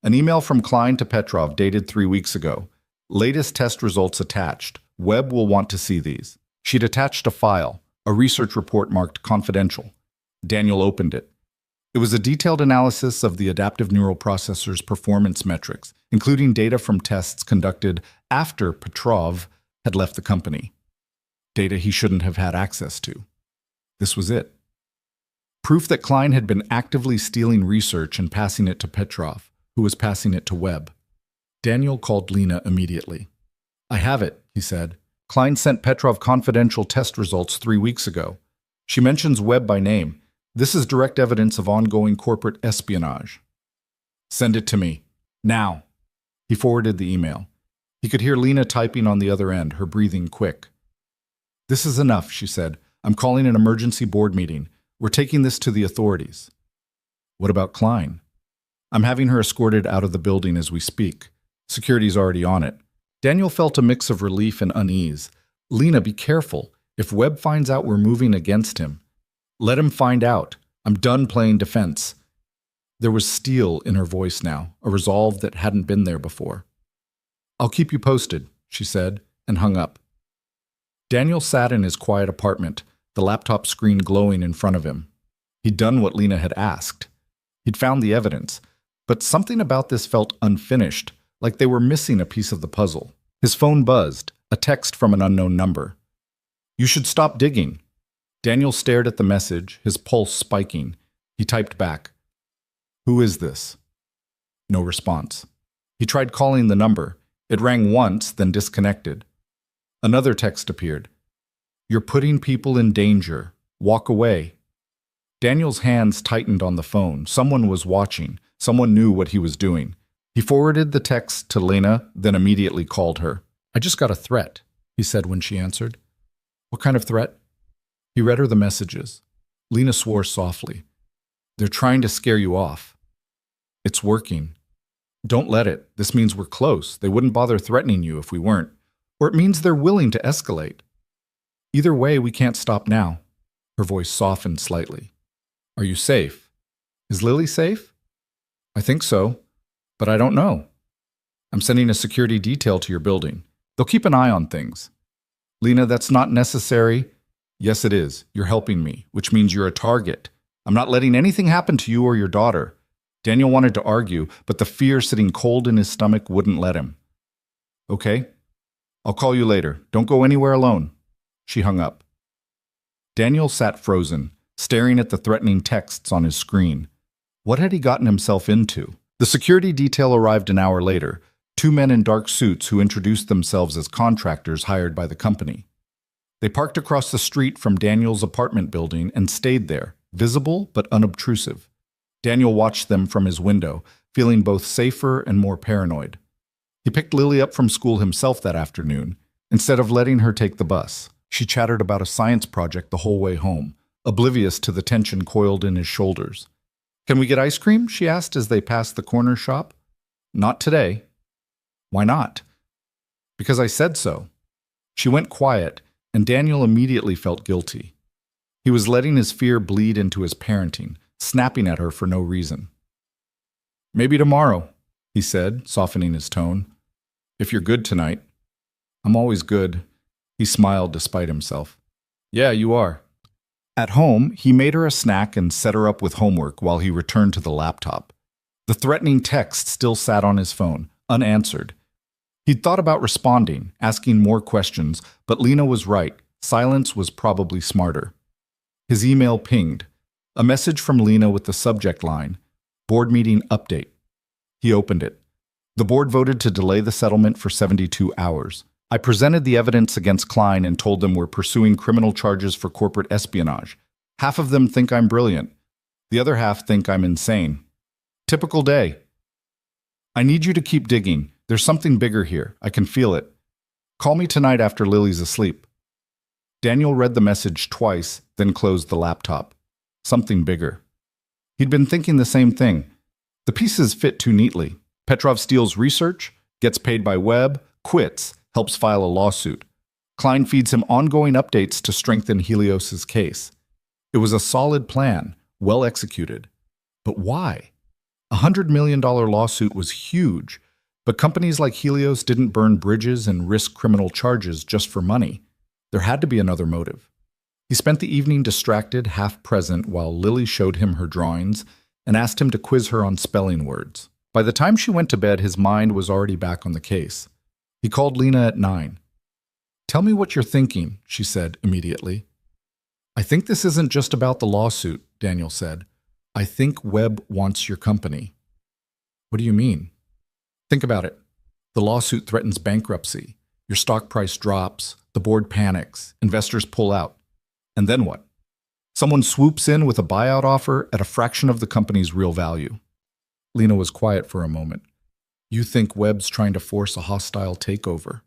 An email from Klein to Petrov dated 3 weeks ago. Latest test results attached. Webb will want to see these. She'd attached a file, a research report marked confidential. Daniel opened it. It was a detailed analysis of the adaptive neural processor's performance metrics, including data from tests conducted after Petrov had left the company. Data he shouldn't have had access to. This was it. Proof that Klein had been actively stealing research and passing it to Petrov, who was passing it to Webb. Daniel called Lena immediately. I have it, he said. Klein sent Petrov confidential test results 3 weeks ago. She mentions Webb by name. This is direct evidence of ongoing corporate espionage. Send it to me. Now. He forwarded the email. He could hear Lena typing on the other end, her breathing quick. This is enough, she said. I'm calling an emergency board meeting. We're taking this to the authorities. What about Klein? I'm having her escorted out of the building as we speak. Security's already on it. Daniel felt a mix of relief and unease. Lena, be careful. If Webb finds out we're moving against him, let him find out. I'm done playing defense. There was steel in her voice now, a resolve that hadn't been there before. I'll keep you posted, she said, and hung up. Daniel sat in his quiet apartment, the laptop screen glowing in front of him. He'd done what Lena had asked. He'd found the evidence, but something about this felt unfinished, like they were missing a piece of the puzzle. His phone buzzed, a text from an unknown number. You should stop digging. Daniel stared at the message, his pulse spiking. He typed back. Who is this? No response. He tried calling the number. It rang once, then disconnected. Another text appeared. You're putting people in danger. Walk away. Daniel's hands tightened on the phone. Someone was watching. Someone knew what he was doing. He forwarded the text to Lena, then immediately called her. I just got a threat, he said when she answered. What kind of threat? He read her the messages. Lena swore softly. They're trying to scare you off. It's working. Don't let it. This means we're close. They wouldn't bother threatening you if we weren't. Or it means they're willing to escalate. Either way, we can't stop now. Her voice softened slightly. Are you safe? Is Lily safe? I think so, but I don't know. I'm sending a security detail to your building. They'll keep an eye on things. Lena, that's not necessary. Yes, it is. You're helping me, which means you're a target. I'm not letting anything happen to you or your daughter. Daniel wanted to argue, but the fear sitting cold in his stomach wouldn't let him. Okay, I'll call you later. Don't go anywhere alone. She hung up. Daniel sat frozen, staring at the threatening texts on his screen. What had he gotten himself into? The security detail arrived an hour later, 2 men in dark suits who introduced themselves as contractors hired by the company. They parked across the street from Daniel's apartment building and stayed there, visible but unobtrusive. Daniel watched them from his window, feeling both safer and more paranoid. He picked Lily up from school himself that afternoon, instead of letting her take the bus. She chattered about a science project the whole way home, oblivious to the tension coiled in his shoulders. Can we get ice cream? She asked as they passed the corner shop. Not today. Why not? Because I said so. She went quiet, and Daniel immediately felt guilty. He was letting his fear bleed into his parenting, snapping at her for no reason. Maybe tomorrow, he said, softening his tone. If you're good tonight. I'm always good. He smiled despite himself. Yeah, you are. At home, he made her a snack and set her up with homework while he returned to the laptop. The threatening text still sat on his phone, unanswered. He'd thought about responding, asking more questions, but Lena was right. Silence was probably smarter. His email pinged. A message from Lena with the subject line, Board Meeting Update. He opened it. The board voted to delay the settlement for 72 hours. I presented the evidence against Klein and told them we're pursuing criminal charges for corporate espionage. Half of them think I'm brilliant. The other half think I'm insane. Typical day. I need you to keep digging. There's something bigger here. I can feel it. Call me tonight after Lily's asleep. Daniel read the message twice, then closed the laptop. Something bigger. He'd been thinking the same thing. The pieces fit too neatly. Petrov steals research, gets paid by Webb, quits, helps file a lawsuit. Klein feeds him ongoing updates to strengthen Helios's case. It was a solid plan, well executed. But why? A $100 million lawsuit was huge, but companies like Helios didn't burn bridges and risk criminal charges just for money. There had to be another motive. He spent the evening distracted, half present, while Lily showed him her drawings and asked him to quiz her on spelling words. By the time she went to bed, his mind was already back on the case. He called Lena at 9. Tell me what you're thinking, she said immediately. I think this isn't just about the lawsuit, Daniel said. I think Webb wants your company. What do you mean? Think about it. The lawsuit threatens bankruptcy. Your stock price drops. The board panics. Investors pull out. And then what? Someone swoops in with a buyout offer at a fraction of the company's real value. Lena was quiet for a moment. You think Webb's trying to force a hostile takeover?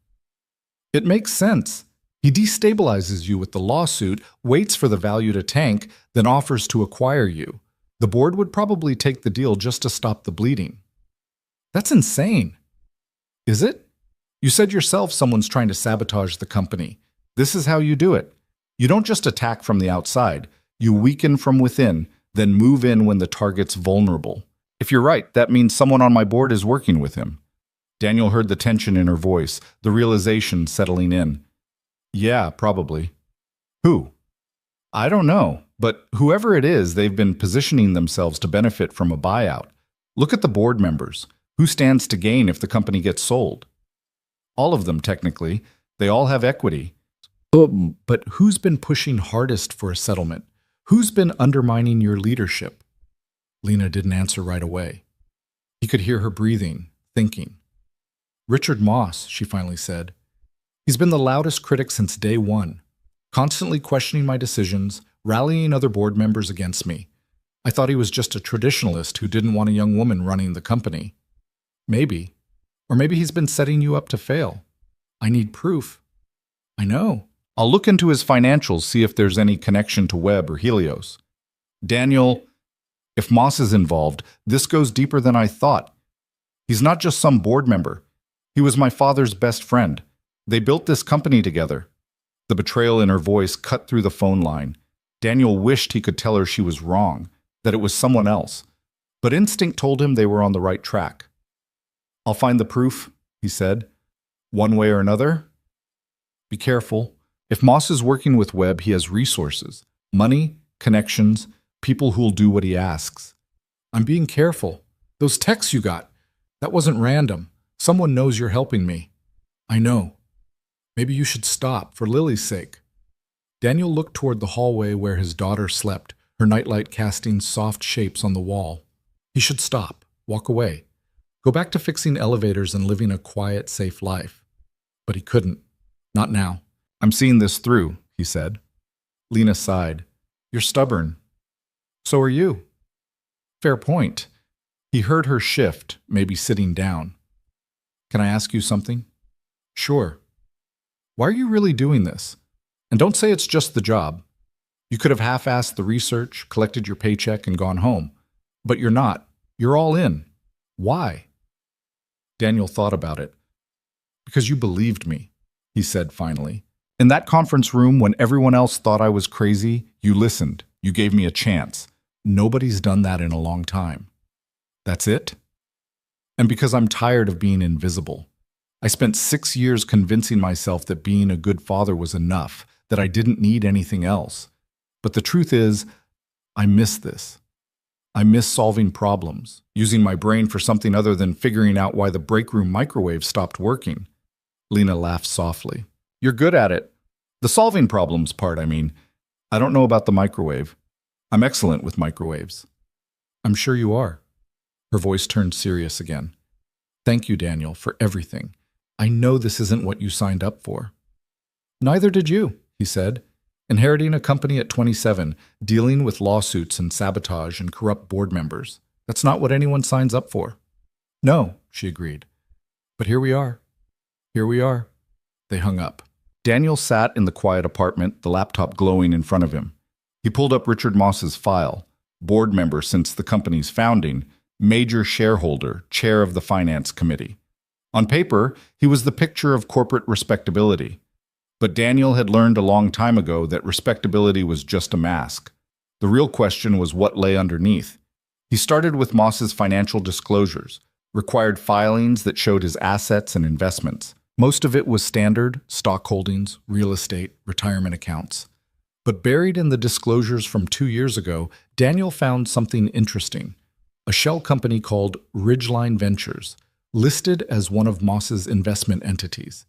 It makes sense. He destabilizes you with the lawsuit, waits for the value to tank, then offers to acquire you. The board would probably take the deal just to stop the bleeding. That's insane. Is it? You said yourself someone's trying to sabotage the company. This is how you do it. You don't just attack from the outside. You weaken from within, then move in when the target's vulnerable. If you're right, that means someone on my board is working with him. Daniel heard the tension in her voice, the realization settling in. Yeah, probably. Who? I don't know, but whoever it is, they've been positioning themselves to benefit from a buyout. Look at the board members. Who stands to gain if the company gets sold? All of them, technically. They all have equity. But who's been pushing hardest for a settlement? Who's been undermining your leadership? Lena didn't answer right away. He could hear her breathing, thinking. Richard Moss, she finally said. He's been the loudest critic since day one, constantly questioning my decisions, rallying other board members against me. I thought he was just a traditionalist who didn't want a young woman running the company. Maybe. Or maybe he's been setting you up to fail. I need proof. I know. I'll look into his financials, see if there's any connection to Webb or Helios. Daniel, if Moss is involved, this goes deeper than I thought. He's not just some board member. He was my father's best friend. They built this company together. The betrayal in her voice cut through the phone line. Daniel wished he could tell her she was wrong, that it was someone else. But instinct told him they were on the right track. I'll find the proof, he said. One way or another. Be careful. If Moss is working with Webb, he has resources. Money, connections, people who'll do what he asks. I'm being careful. Those texts you got, that wasn't random. Someone knows you're helping me. I know. Maybe you should stop, for Lily's sake. Daniel looked toward the hallway where his daughter slept, her nightlight casting soft shapes on the wall. He should stop, walk away, go back to fixing elevators and living a quiet, safe life. But he couldn't. Not now. I'm seeing this through, he said. Lena sighed. You're stubborn. So are you. Fair point. He heard her shift, maybe sitting down. Can I ask you something? Sure. Why are you really doing this? And don't say it's just the job. You could have half-assed the research, collected your paycheck, and gone home. But you're not. You're all in. Why? Daniel thought about it. Because you believed me, he said finally. In that conference room, when everyone else thought I was crazy, you listened. You gave me a chance. Nobody's done that in a long time. That's it? And because I'm tired of being invisible. I spent 6 years convincing myself that being a good father was enough, that I didn't need anything else. But the truth is, I miss this. I miss solving problems, using my brain for something other than figuring out why the break room microwave stopped working. Lena laughed softly. You're good at it. The solving problems part, I mean. I don't know about the microwave. I'm excellent with microwaves. I'm sure you are. Her voice turned serious again. Thank you, Daniel, for everything. I know this isn't what you signed up for. Neither did you, he said. Inheriting a company at 27, dealing with lawsuits and sabotage and corrupt board members. That's not what anyone signs up for. No, she agreed. But here we are. Here we are. They hung up. Daniel sat in the quiet apartment, the laptop glowing in front of him. He pulled up Richard Moss's file, board member since the company's founding, major shareholder, chair of the finance committee. On paper, he was the picture of corporate respectability. But Daniel had learned a long time ago that respectability was just a mask. The real question was what lay underneath. He started with Moss's financial disclosures, required filings that showed his assets and investments. Most of it was standard, stock holdings, real estate, retirement accounts. But buried in the disclosures from 2 years ago, Daniel found something interesting. A shell company called Ridgeline Ventures, listed as one of Moss's investment entities.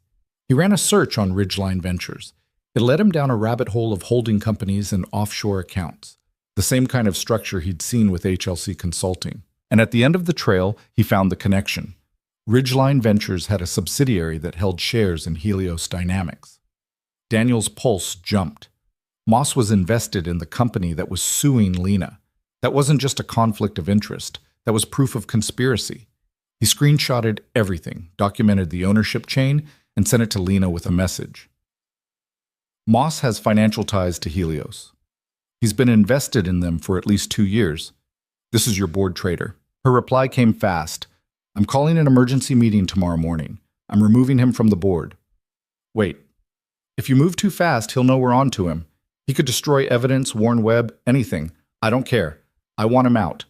He ran a search on Ridgeline Ventures. It led him down a rabbit hole of holding companies and offshore accounts, the same kind of structure he'd seen with HLC Consulting. And at the end of the trail, he found the connection. Ridgeline Ventures had a subsidiary that held shares in Helios Dynamics. Daniel's pulse jumped. Moss was invested in the company that was suing Lena. That wasn't just a conflict of interest. That was proof of conspiracy. He screenshotted everything, documented the ownership chain, and sent it to Lena with a message. Moss has financial ties to Helios. He's been invested in them for at least 2 years. This is your board trader. Her reply came fast. I'm calling an emergency meeting tomorrow morning. I'm removing him from the board. Wait. If you move too fast, he'll know we're on to him. He could destroy evidence, warn Webb, anything. I don't care. I want him out.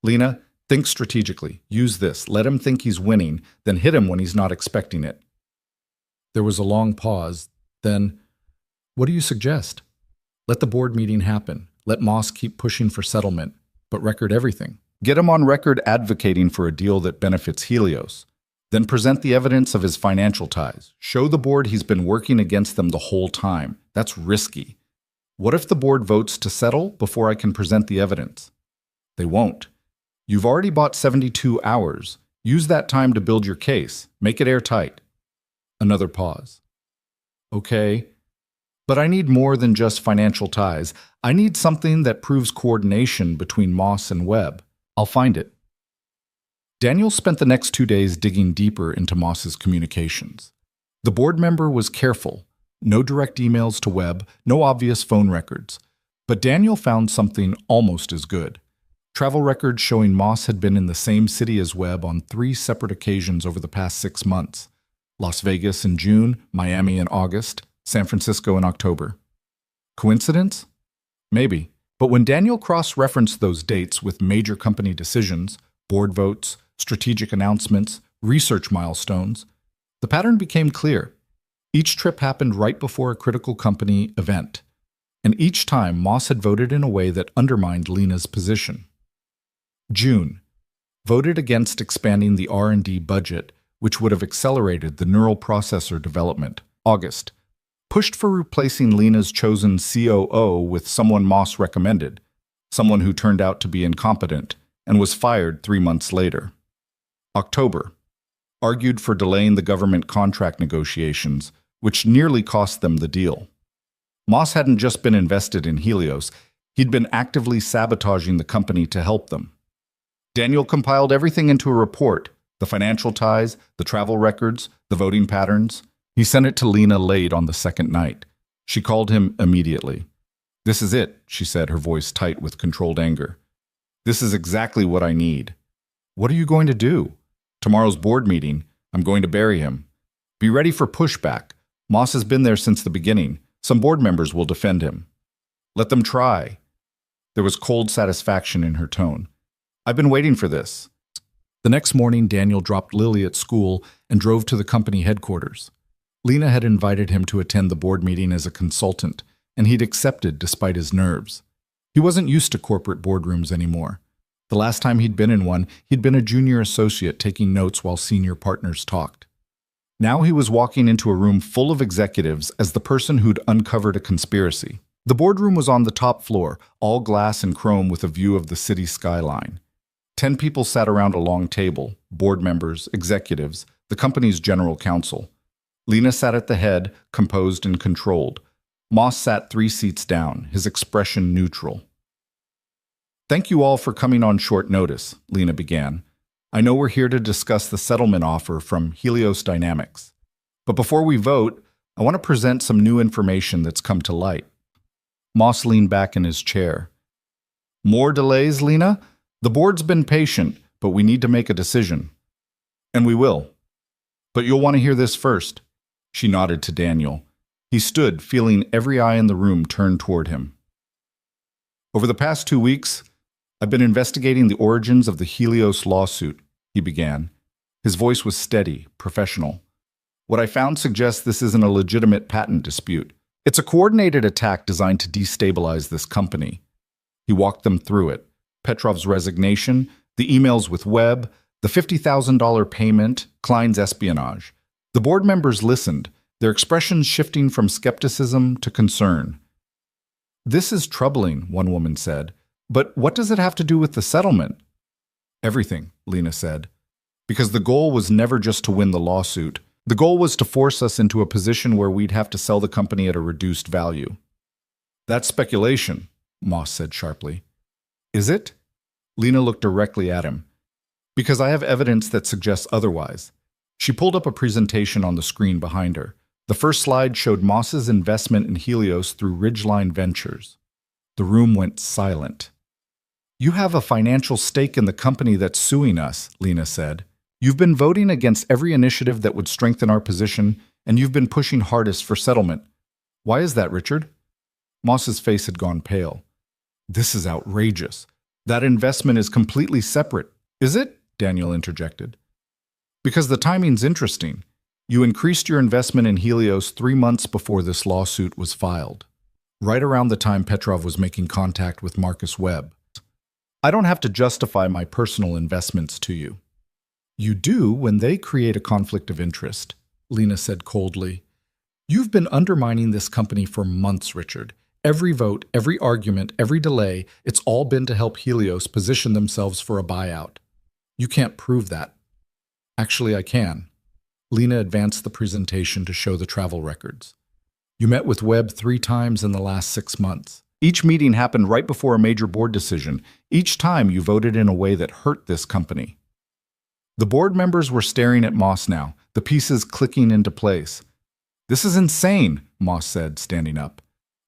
Lena, think strategically. Use this. Let him think he's winning, then hit him when he's not expecting it. There was a long pause. Then, what do you suggest? Let the board meeting happen. Let Moss keep pushing for settlement, but record everything. Get him on record advocating for a deal that benefits Helios. Then present the evidence of his financial ties. Show the board he's been working against them the whole time. That's risky. What if the board votes to settle before I can present the evidence? They won't. You've already bought 72 hours. Use that time to build your case. Make it airtight. Another pause. Okay, but I need more than just financial ties. I need something that proves coordination between Moss and Webb. I'll find it. Daniel spent the next 2 days digging deeper into Moss's communications. The board member was careful. No direct emails to Webb, no obvious phone records. But Daniel found something almost as good. Travel records showing Moss had been in the same city as Webb on 3 separate occasions over the past 6 months. Las Vegas in June, Miami in August, San Francisco in October. Coincidence? Maybe. But when Daniel cross-referenced those dates with major company decisions, board votes, strategic announcements, research milestones, the pattern became clear. Each trip happened right before a critical company event, and each time Moss had voted in a way that undermined Lena's position. June. Voted against expanding the R&D budget, which would have accelerated the neural processor development. August. Pushed for replacing Lena's chosen COO with someone Moss recommended, someone who turned out to be incompetent and was fired 3 months later. October. Argued for delaying the government contract negotiations, which nearly cost them the deal. Moss hadn't just been invested in Helios, he'd been actively sabotaging the company to help them. Daniel compiled everything into a report, the financial ties, the travel records, the voting patterns. He sent it to Lena late on the second night. She called him immediately. "This is it," she said, her voice tight with controlled anger. This is exactly what I need. What are you going to do? Tomorrow's board meeting. I'm going to bury him. Be ready for pushback. Moss has been there since the beginning. Some board members will defend him. Let them try. There was cold satisfaction in her tone. I've been waiting for this. The next morning, Daniel dropped Lily at school and drove to the company headquarters. Lena had invited him to attend the board meeting as a consultant, and he'd accepted despite his nerves. He wasn't used to corporate boardrooms anymore. The last time he'd been in one, he'd been a junior associate taking notes while senior partners talked. Now he was walking into a room full of executives as the person who'd uncovered a conspiracy. The boardroom was on the top floor, all glass and chrome with a view of the city skyline. 10 people sat around a long table, board members, executives, the company's general counsel. Lena sat at the head, composed and controlled. Moss sat 3 seats down, his expression neutral. Thank you all for coming on short notice, Lena began. I know we're here to discuss the settlement offer from Helios Dynamics. But before we vote, I want to present some new information that's come to light. Moss leaned back in his chair. More delays, Lena? The board's been patient, but we need to make a decision. And we will. But you'll want to hear this first. She nodded to Daniel. He stood, feeling every eye in the room turned toward him. Over the past 2 weeks, I've been investigating the origins of the Helios lawsuit, he began. His voice was steady, professional. What I found suggests this isn't a legitimate patent dispute. It's a coordinated attack designed to destabilize this company. He walked them through it. Petrov's resignation, the emails with Webb, the $50,000 payment, Klein's espionage. The board members listened, their expressions shifting from skepticism to concern. This is troubling, one woman said. But what does it have to do with the settlement? Everything, Lena said. Because the goal was never just to win the lawsuit. The goal was to force us into a position where we'd have to sell the company at a reduced value. That's speculation, Moss said sharply. Is it? Lena looked directly at him. Because I have evidence that suggests otherwise. She pulled up a presentation on the screen behind her. The first slide showed Moss's investment in Helios through Ridgeline Ventures. The room went silent. You have a financial stake in the company that's suing us, Lena said. You've been voting against every initiative that would strengthen our position, and you've been pushing hardest for settlement. Why is that, Richard? Moss's face had gone pale. This is outrageous. That investment is completely separate. Is it? Daniel interjected. Because the timing's interesting. You increased your investment in Helios 3 months before this lawsuit was filed. Right around the time Petrov was making contact with Marcus Webb. I don't have to justify my personal investments to you. You do when they create a conflict of interest, Lena said coldly. You've been undermining this company for months, Richard. Every vote, every argument, every delay, it's all been to help Helios position themselves for a buyout. You can't prove that. Actually, I can. Lena advanced the presentation to show the travel records. You met with Webb 3 times in the last 6 months. Each meeting happened right before a major board decision. Each time you voted in a way that hurt this company. The board members were staring at Moss now, the pieces clicking into place. This is insane, Moss said, standing up.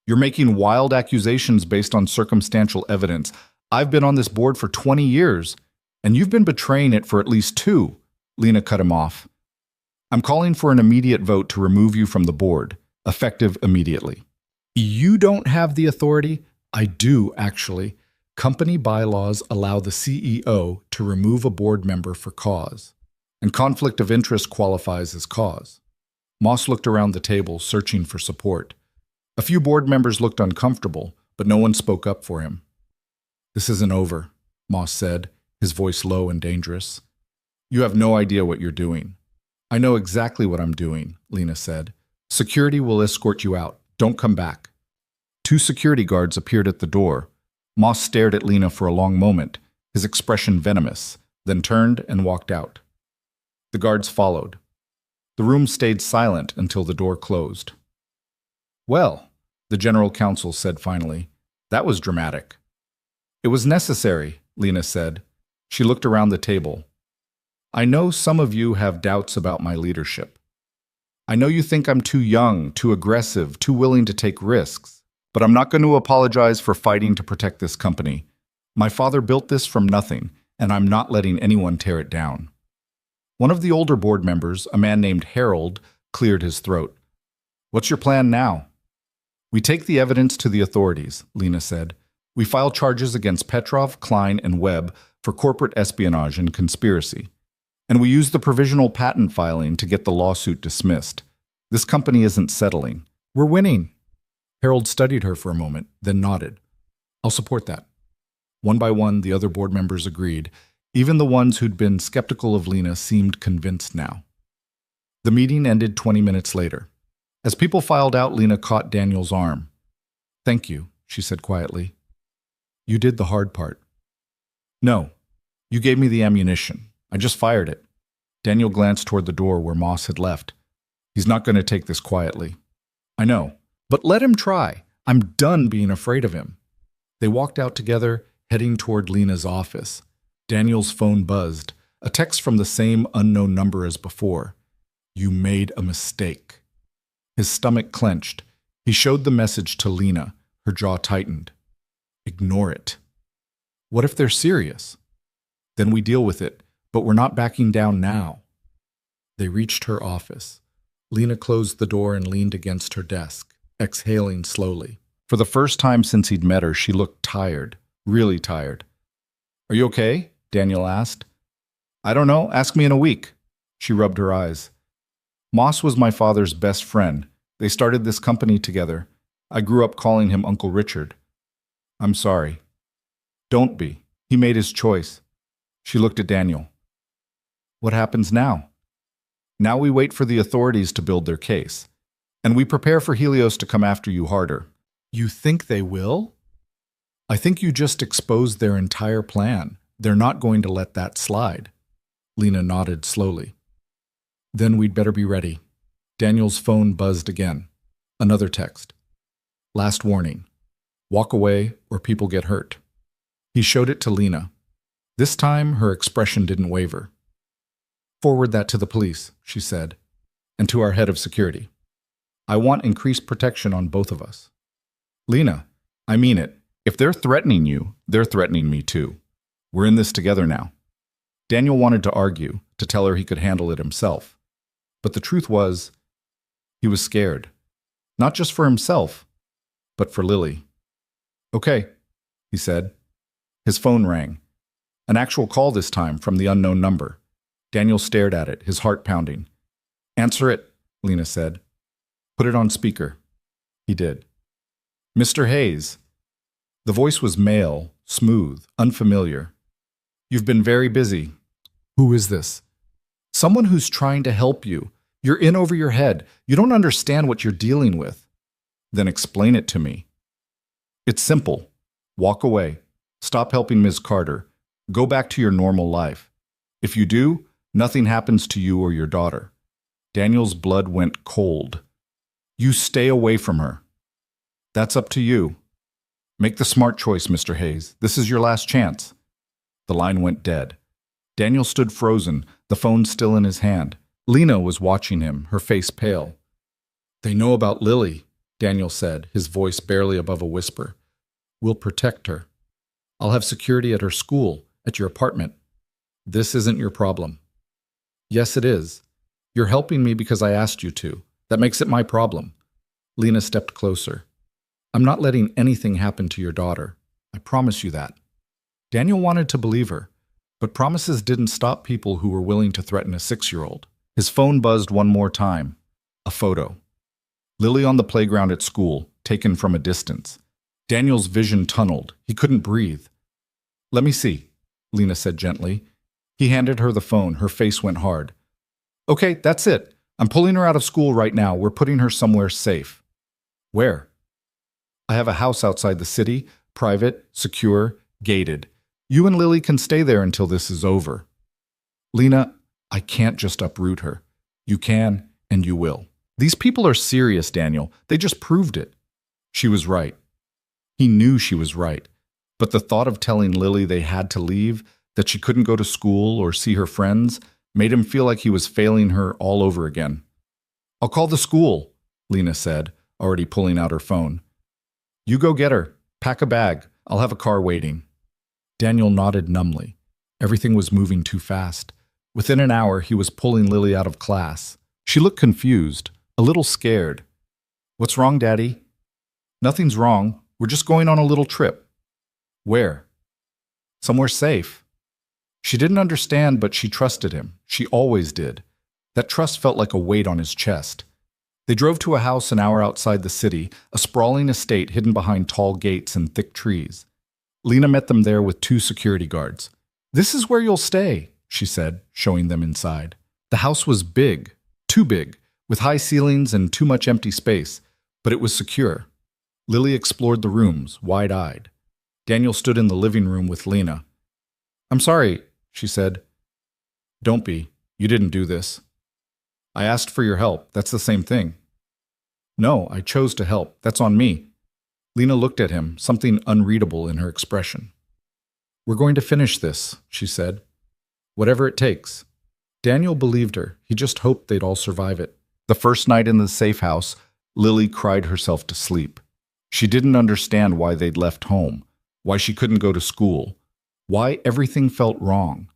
You're making wild accusations based on circumstantial evidence. I've been on this board for 20 years, and you've been betraying it for at least 2. Lena cut him off. I'm calling for an immediate vote to remove you from the board, effective immediately. You don't have the authority? I do, actually. Company bylaws allow the CEO to remove a board member for cause, and conflict of interest qualifies as cause. Moss looked around the table, searching for support. A few board members looked uncomfortable, but no one spoke up for him. This isn't over, Moss said, his voice low and dangerous. You have no idea what you're doing. I know exactly what I'm doing, Lena said. Security will escort you out. Don't come back. 2 security guards appeared at the door. Moss stared at Lena for a long moment, his expression venomous, then turned and walked out. The guards followed. The room stayed silent until the door closed. Well, the general counsel said finally, that was dramatic. It was necessary, Lena said. She looked around the table. I know some of you have doubts about my leadership. I know you think I'm too young, too aggressive, too willing to take risks, but I'm not going to apologize for fighting to protect this company. My father built this from nothing, and I'm not letting anyone tear it down. One of the older board members, a man named Harold, cleared his throat. What's your plan now? We take the evidence to the authorities, Lena said. We file charges against Petrov, Klein, and Webb for corporate espionage and conspiracy. And we use the provisional patent filing to get the lawsuit dismissed. This company isn't settling. We're winning. Harold studied her for a moment, then nodded. I'll support that. One by one, the other board members agreed. Even the ones who'd been skeptical of Lena seemed convinced now. The meeting ended 20 minutes later. As people filed out, Lena caught Daniel's arm. Thank you, she said quietly. You did the hard part. No, you gave me the ammunition. I just fired it. Daniel glanced toward the door where Moss had left. He's not going to take this quietly. I know, but let him try. I'm done being afraid of him. They walked out together, heading toward Lena's office. Daniel's phone buzzed, a text from the same unknown number as before. You made a mistake. His stomach clenched. He showed the message to Lena. Her jaw tightened. Ignore it. What if they're serious? Then we deal with it, but we're not backing down now. They reached her office. Lena closed the door and leaned against her desk, exhaling slowly. For the first time since he'd met her, she looked tired, really tired. Are you okay? Daniel asked. I don't know. Ask me in a week. She rubbed her eyes. Moss was my father's best friend. They started this company together. I grew up calling him Uncle Richard. I'm sorry. Don't be. He made his choice. She looked at Daniel. What happens now? Now we wait for the authorities to build their case. And we prepare for Helios to come after you harder. You think they will? I think you just exposed their entire plan. They're not going to let that slide. Lena nodded slowly. Then we'd better be ready. Daniel's phone buzzed again. Another text. Last warning. Walk away or people get hurt. He showed it to Lena. This time, her expression didn't waver. Forward that to the police, she said, and to our head of security. I want increased protection on both of us. Lena, I mean it. If they're threatening you, they're threatening me too. We're in this together now. Daniel wanted to argue, to tell her he could handle it himself. But the truth was, he was scared. Not just for himself, but for Lily. Okay, he said. His phone rang. An actual call this time from the unknown number. Daniel stared at it, his heart pounding. Answer it, Lena said. Put it on speaker. He did. Mr. Hayes. The voice was male, smooth, unfamiliar. You've been very busy. Who is this? Someone who's trying to help you. You're in over your head. You don't understand what you're dealing with. Then explain it to me. It's simple. Walk away. Stop helping Ms. Carter. Go back to your normal life. If you do, nothing happens to you or your daughter. Daniel's blood went cold. You stay away from her. That's up to you. Make the smart choice, Mr. Hayes. This is your last chance. The line went dead. Daniel stood frozen, the phone still in his hand. Lena was watching him, her face pale. They know about Lily, Daniel said, his voice barely above a whisper. We'll protect her. I'll have security at her school, at your apartment. This isn't your problem. Yes, it is. You're helping me because I asked you to. That makes it my problem. Lena stepped closer. I'm not letting anything happen to your daughter. I promise you that. Daniel wanted to believe her, but promises didn't stop people who were willing to threaten a 6-year-old. His phone buzzed one more time. A photo. Lily on the playground at school, taken from a distance. Daniel's vision tunneled. He couldn't breathe. Let me see, Lena said gently. He handed her the phone. Her face went hard. Okay, that's it. I'm pulling her out of school right now. We're putting her somewhere safe. Where? I have a house outside the city, private, secure, gated. You and Lily can stay there until this is over. Lena, I can't just uproot her. You can, and you will. These people are serious, Daniel. They just proved it. She was right. He knew she was right. But the thought of telling Lily they had to leave, that she couldn't go to school or see her friends, made him feel like he was failing her all over again. I'll call the school, Lena said, already pulling out her phone. You go get her. Pack a bag. I'll have a car waiting. Daniel nodded numbly. Everything was moving too fast. Within an hour, he was pulling Lily out of class. She looked confused, a little scared. "What's wrong, Daddy?" "Nothing's wrong. We're just going on a little trip." "Where?" "Somewhere safe." She didn't understand, but she trusted him. She always did. That trust felt like a weight on his chest. They drove to a house an hour outside the city, a sprawling estate hidden behind tall gates and thick trees. Lena met them there with 2 security guards. "This is where you'll stay," she said, showing them inside. The house was big, too big, with high ceilings and too much empty space, but it was secure. Lily explored the rooms, wide-eyed. Daniel stood in the living room with Lena. "I'm sorry," she said. "Don't be. You didn't do this." "I asked for your help. That's the same thing." "No, I chose to help. That's on me." Lena looked at him, something unreadable in her expression. "We're going to finish this," she said. "Whatever it takes." Daniel believed her. He just hoped they'd all survive it. The first night in the safe house, Lily cried herself to sleep. She didn't understand why they'd left home, why she couldn't go to school, why everything felt wrong.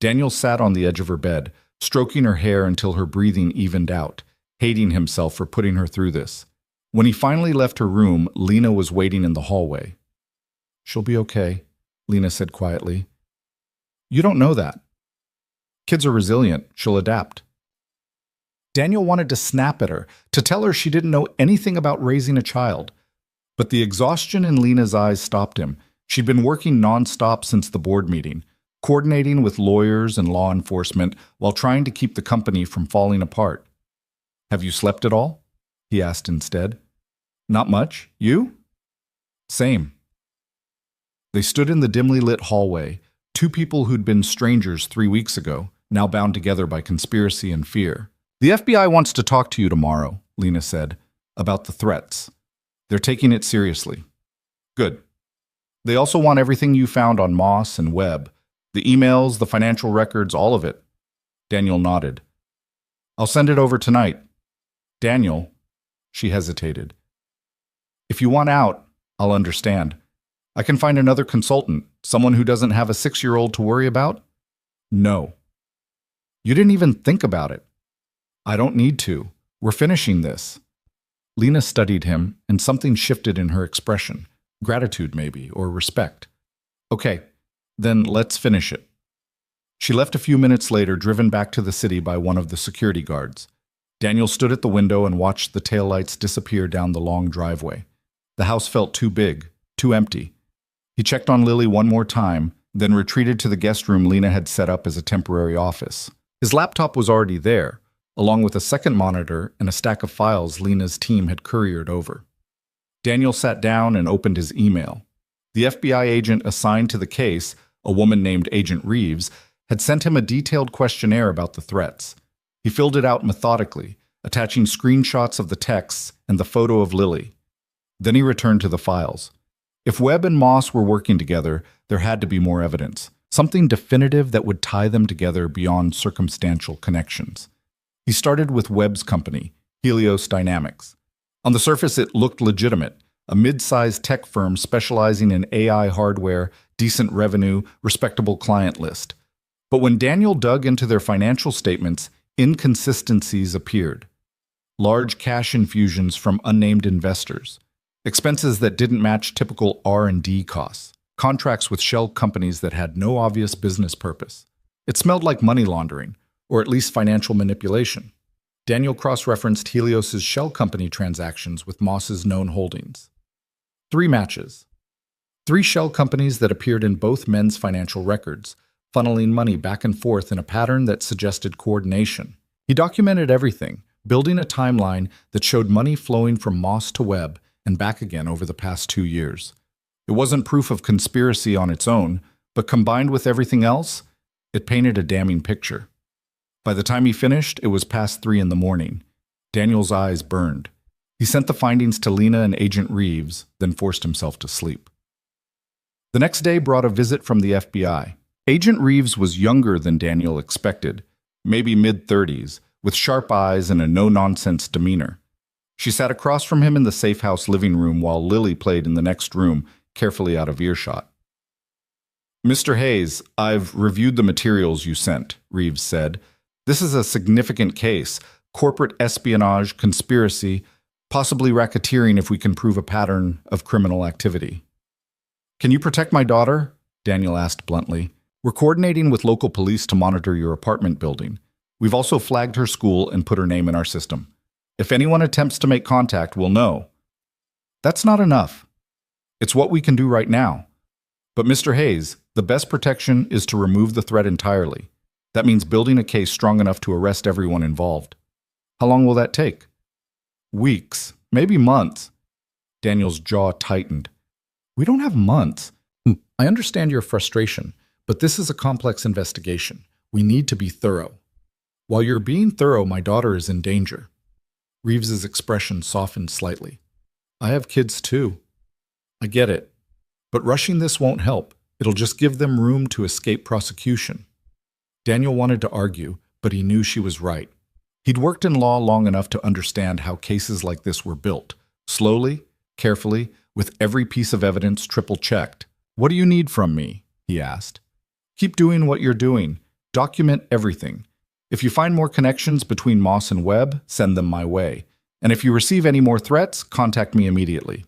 Daniel sat on the edge of her bed, stroking her hair until her breathing evened out, hating himself for putting her through this. When he finally left her room, Lena was waiting in the hallway. "She'll be okay," Lena said quietly. "You don't know that. Kids are resilient. She'll adapt." Daniel wanted to snap at her, to tell her she didn't know anything about raising a child. But the exhaustion in Lena's eyes stopped him. She'd been working nonstop since the board meeting, coordinating with lawyers and law enforcement while trying to keep the company from falling apart. "Have you slept at all?" he asked instead. "Not much. You?" "Same." They stood in the dimly lit hallway, 2 people who'd been strangers 3 weeks ago, now bound together by conspiracy and fear. "The FBI wants to talk to you tomorrow," Lena said, "about the threats. They're taking it seriously." "Good. They also want everything you found on Moss and Webb, the emails, the financial records, all of it." Daniel nodded. "I'll send it over tonight." "Daniel," she hesitated. "If you want out, I'll understand. I can find another consultant, someone who doesn't have a 6-year-old to worry about." "No." "You didn't even think about it." "I don't need to. We're finishing this." Lena studied him, and something shifted in her expression. Gratitude, maybe, or respect. "Okay, then let's finish it." She left a few minutes later, driven back to the city by one of the security guards. Daniel stood at the window and watched the taillights disappear down the long driveway. The house felt too big, too empty. He checked on Lily one more time, then retreated to the guest room Lena had set up as a temporary office. His laptop was already there, along with a second monitor and a stack of files Lena's team had couriered over. Daniel sat down and opened his email. The FBI agent assigned to the case, a woman named Agent Reeves, had sent him a detailed questionnaire about the threats. He filled it out methodically, attaching screenshots of the texts and the photo of Lily. Then he returned to the files. If Webb and Moss were working together, there had to be more evidence, something definitive that would tie them together beyond circumstantial connections. He started with Webb's company, Helios Dynamics. On the surface, it looked legitimate, a mid-sized tech firm specializing in AI hardware, decent revenue, respectable client list. But when Daniel dug into their financial statements, inconsistencies appeared. Large cash infusions from unnamed investors, expenses that didn't match typical R&D costs, contracts with shell companies that had no obvious business purpose. It smelled like money laundering, or at least financial manipulation. Daniel cross-referenced Helios's shell company transactions with Moss's known holdings. 3 matches. 3 shell companies that appeared in both men's financial records, funneling money back and forth in a pattern that suggested coordination. He documented everything, building a timeline that showed money flowing from Moss to Webb and back again over the past 2 years. It wasn't proof of conspiracy on its own, but combined with everything else, it painted a damning picture. By the time he finished, it was past 3 in the morning. Daniel's eyes burned. He sent the findings to Lena and Agent Reeves, then forced himself to sleep. The next day brought a visit from the FBI. Agent Reeves was younger than Daniel expected, maybe mid-30s, with sharp eyes and a no-nonsense demeanor. She sat across from him in the safe house living room while Lily played in the next room, carefully out of earshot. Mr. Hayes, I've reviewed the materials you sent, Reeves said. This is a significant case. Corporate espionage, conspiracy, possibly racketeering if we can prove a pattern of criminal activity. Can you protect my daughter? Daniel asked bluntly. We're coordinating with local police to monitor your apartment building. We've also flagged her school and put her name in our system. If anyone attempts to make contact, we'll know. That's not enough. It's what we can do right now. But Mr. Hayes, the best protection is to remove the threat entirely. That means building a case strong enough to arrest everyone involved. How long will that take? Weeks, maybe months. Daniel's jaw tightened. We don't have months. I understand your frustration, but this is a complex investigation. We need to be thorough. While you're being thorough, my daughter is in danger. Reeves's expression softened slightly. I have kids too. I get it. But rushing this won't help. It'll just give them room to escape prosecution. Daniel wanted to argue, but he knew she was right. He'd worked in law long enough to understand how cases like this were built. Slowly, carefully, with every piece of evidence triple-checked. What do you need from me? He asked. Keep doing what you're doing. Document everything. If you find more connections between Moss and Webb, send them my way. And if you receive any more threats, contact me immediately.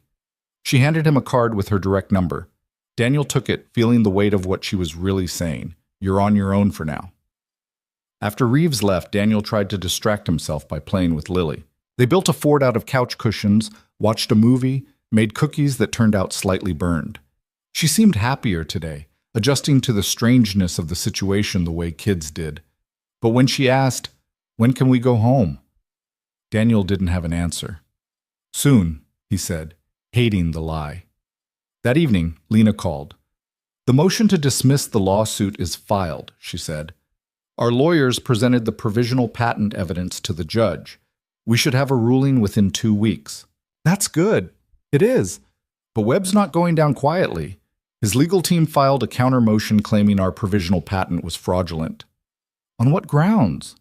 She handed him a card with her direct number. Daniel took it, feeling the weight of what she was really saying. You're on your own for now. After Reeves left, Daniel tried to distract himself by playing with Lily. They built a fort out of couch cushions, watched a movie, made cookies that turned out slightly burned. She seemed happier today, adjusting to the strangeness of the situation the way kids did. But when she asked, "When can we go home?" Daniel didn't have an answer. "Soon," he said, hating the lie. That evening, Lena called. "The motion to dismiss the lawsuit is filed," she said. "Our lawyers presented the provisional patent evidence to the judge. We should have a ruling within 2 weeks." "That's good." "It is. But Webb's not going down quietly. His legal team filed a counter motion claiming our provisional patent was fraudulent." "On what grounds?"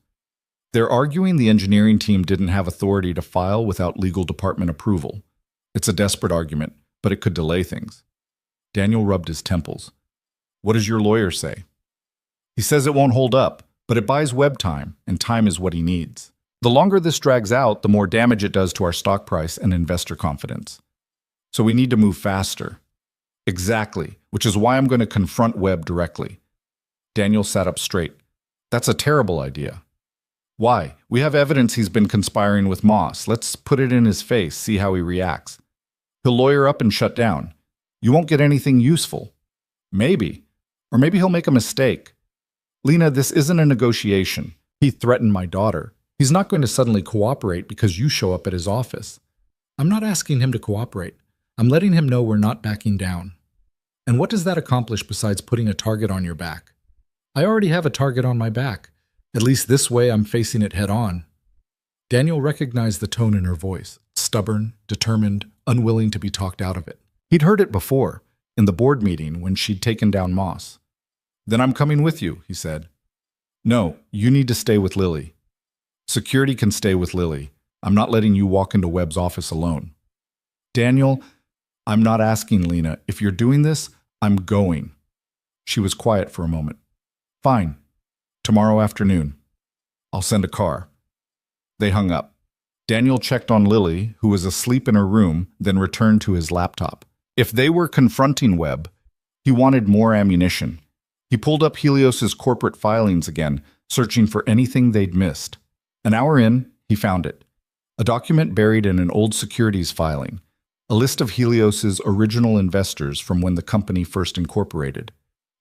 "They're arguing the engineering team didn't have authority to file without legal department approval. It's a desperate argument, but it could delay things." Daniel rubbed his temples. "What does your lawyer say?" "He says it won't hold up, but it buys Webb time, and time is what he needs. The longer this drags out, the more damage it does to our stock price and investor confidence. So we need to move faster." "Exactly, which is why I'm going to confront Webb directly." Daniel sat up straight. "That's a terrible idea." "Why? We have evidence he's been conspiring with Moss. Let's put it in his face, see how he reacts. He'll lawyer up and shut down. You won't get anything useful." "Maybe. Or maybe he'll make a mistake." "Lena, this isn't a negotiation. He threatened my daughter. He's not going to suddenly cooperate because you show up at his office." "I'm not asking him to cooperate. I'm letting him know we're not backing down." "And what does that accomplish besides putting a target on your back?" "I already have a target on my back. At least this way I'm facing it head on." Daniel recognized the tone in her voice, stubborn, determined, unwilling to be talked out of it. He'd heard it before, in the board meeting when she'd taken down Moss. "Then I'm coming with you," he said. "No, you need to stay with Lily." "Security can stay with Lily. I'm not letting you walk into Webb's office alone." "Daniel, I'm not asking, Lena. If you're doing this, I'm going." She was quiet for a moment. "Fine. Tomorrow afternoon. I'll send a car." They hung up. Daniel checked on Lily, who was asleep in her room, then returned to his laptop. If they were confronting Webb, he wanted more ammunition. He pulled up Helios's corporate filings again, searching for anything they'd missed. An hour in, he found it. A document buried in an old securities filing. A list of Helios's original investors from when the company first incorporated.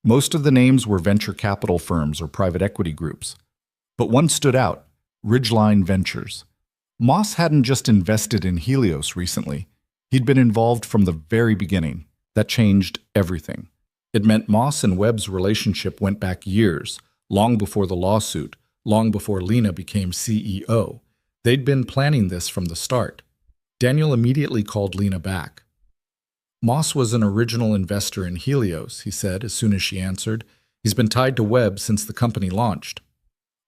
Most of the names were venture capital firms or private equity groups. But one stood out, Ridgeline Ventures. Moss hadn't just invested in Helios recently. He'd been involved from the very beginning. That changed everything. It meant Moss and Webb's relationship went back years, long before the lawsuit, long before Lena became CEO. They'd been planning this from the start. Daniel immediately called Lena back. "Moss was an original investor in Helios," he said as soon as she answered. "He's been tied to Webb since the company launched."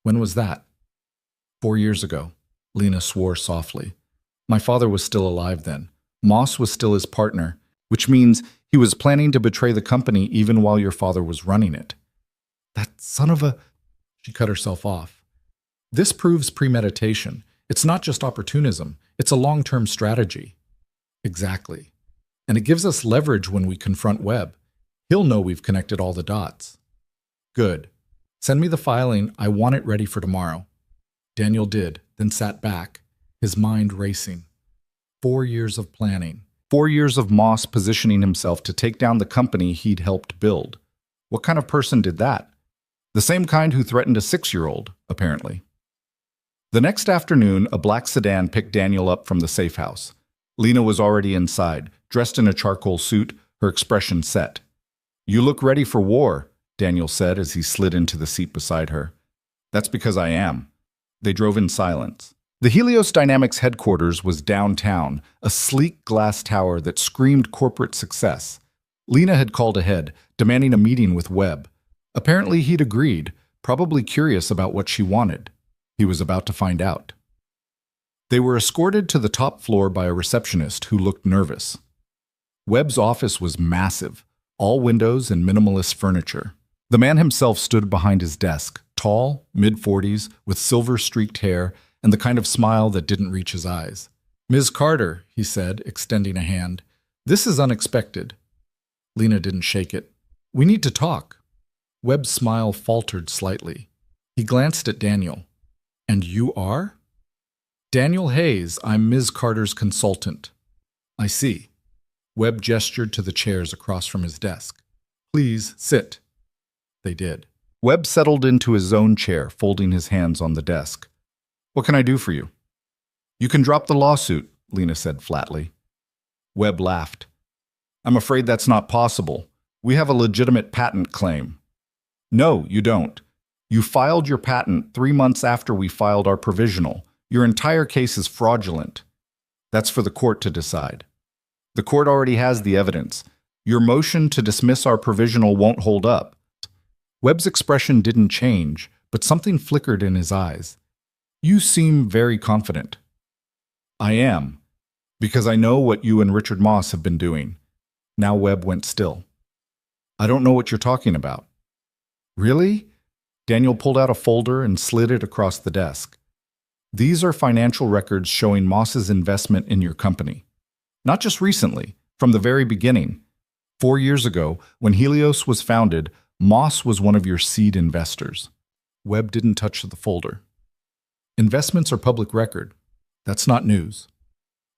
"When was that?" 4 years ago. Lena swore softly. "My father was still alive then. Moss was still his partner, which means He was planning to betray the company even while your father was running it. That son of a... She cut herself off. This proves premeditation. It's not just opportunism. It's a long-term strategy. Exactly. And it gives us leverage when we confront Webb. He'll know we've connected all the dots. Good. Send me the filing. I want it ready for tomorrow. Daniel did, then sat back, his mind racing. 4 years of planning. 4 years of Moss positioning himself to take down the company he'd helped build. What kind of person did that? The same kind who threatened a 6-year-old, apparently. The next afternoon, a black sedan picked Daniel up from the safe house. Lena was already inside, dressed in a charcoal suit, her expression set. "You look ready for war," Daniel said as he slid into the seat beside her. "That's because I am." They drove in silence. The Helios Dynamics headquarters was downtown, a sleek glass tower that screamed corporate success. Lena had called ahead, demanding a meeting with Webb. Apparently he'd agreed, probably curious about what she wanted. He was about to find out. They were escorted to the top floor by a receptionist who looked nervous. Webb's office was massive, all windows and minimalist furniture. The man himself stood behind his desk, tall, mid-40s, with silver-streaked hair and the kind of smile that didn't reach his eyes. "Ms. Carter," he said, extending a hand. "This is unexpected." Lena didn't shake it. "We need to talk." Webb's smile faltered slightly. He glanced at Daniel. "And you are?" "Daniel Hayes. I'm Ms. Carter's consultant." "I see." Webb gestured to the chairs across from his desk. "Please, sit." They did. Webb settled into his own chair, folding his hands on the desk. "What can I do for you?" "You can drop the lawsuit," Lena said flatly. Webb laughed. "I'm afraid that's not possible. We have a legitimate patent claim." "No, you don't. You filed your patent 3 months after we filed our provisional. Your entire case is fraudulent. That's for the court to decide. The court already has the evidence. Your motion to dismiss our provisional won't hold up." Webb's expression didn't change, but something flickered in his eyes. "You seem very confident." "I am, because I know what you and Richard Moss have been doing." Now Webb went still. "I don't know what you're talking about." "Really?" Daniel pulled out a folder and slid it across the desk. "These are financial records showing Moss's investment in your company. Not just recently, from the very beginning. 4 years ago, when Helios was founded, Moss was one of your seed investors." Webb didn't touch the folder. "Investments are public record. That's not news."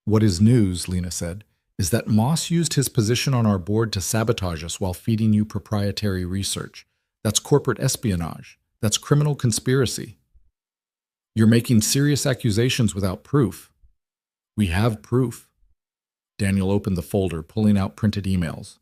"What is news," Lena said, "is that Moss used his position on our board to sabotage us while feeding you proprietary research. That's corporate espionage. That's criminal conspiracy. You're making serious accusations without proof." "We have proof." Daniel opened the folder, pulling out printed emails.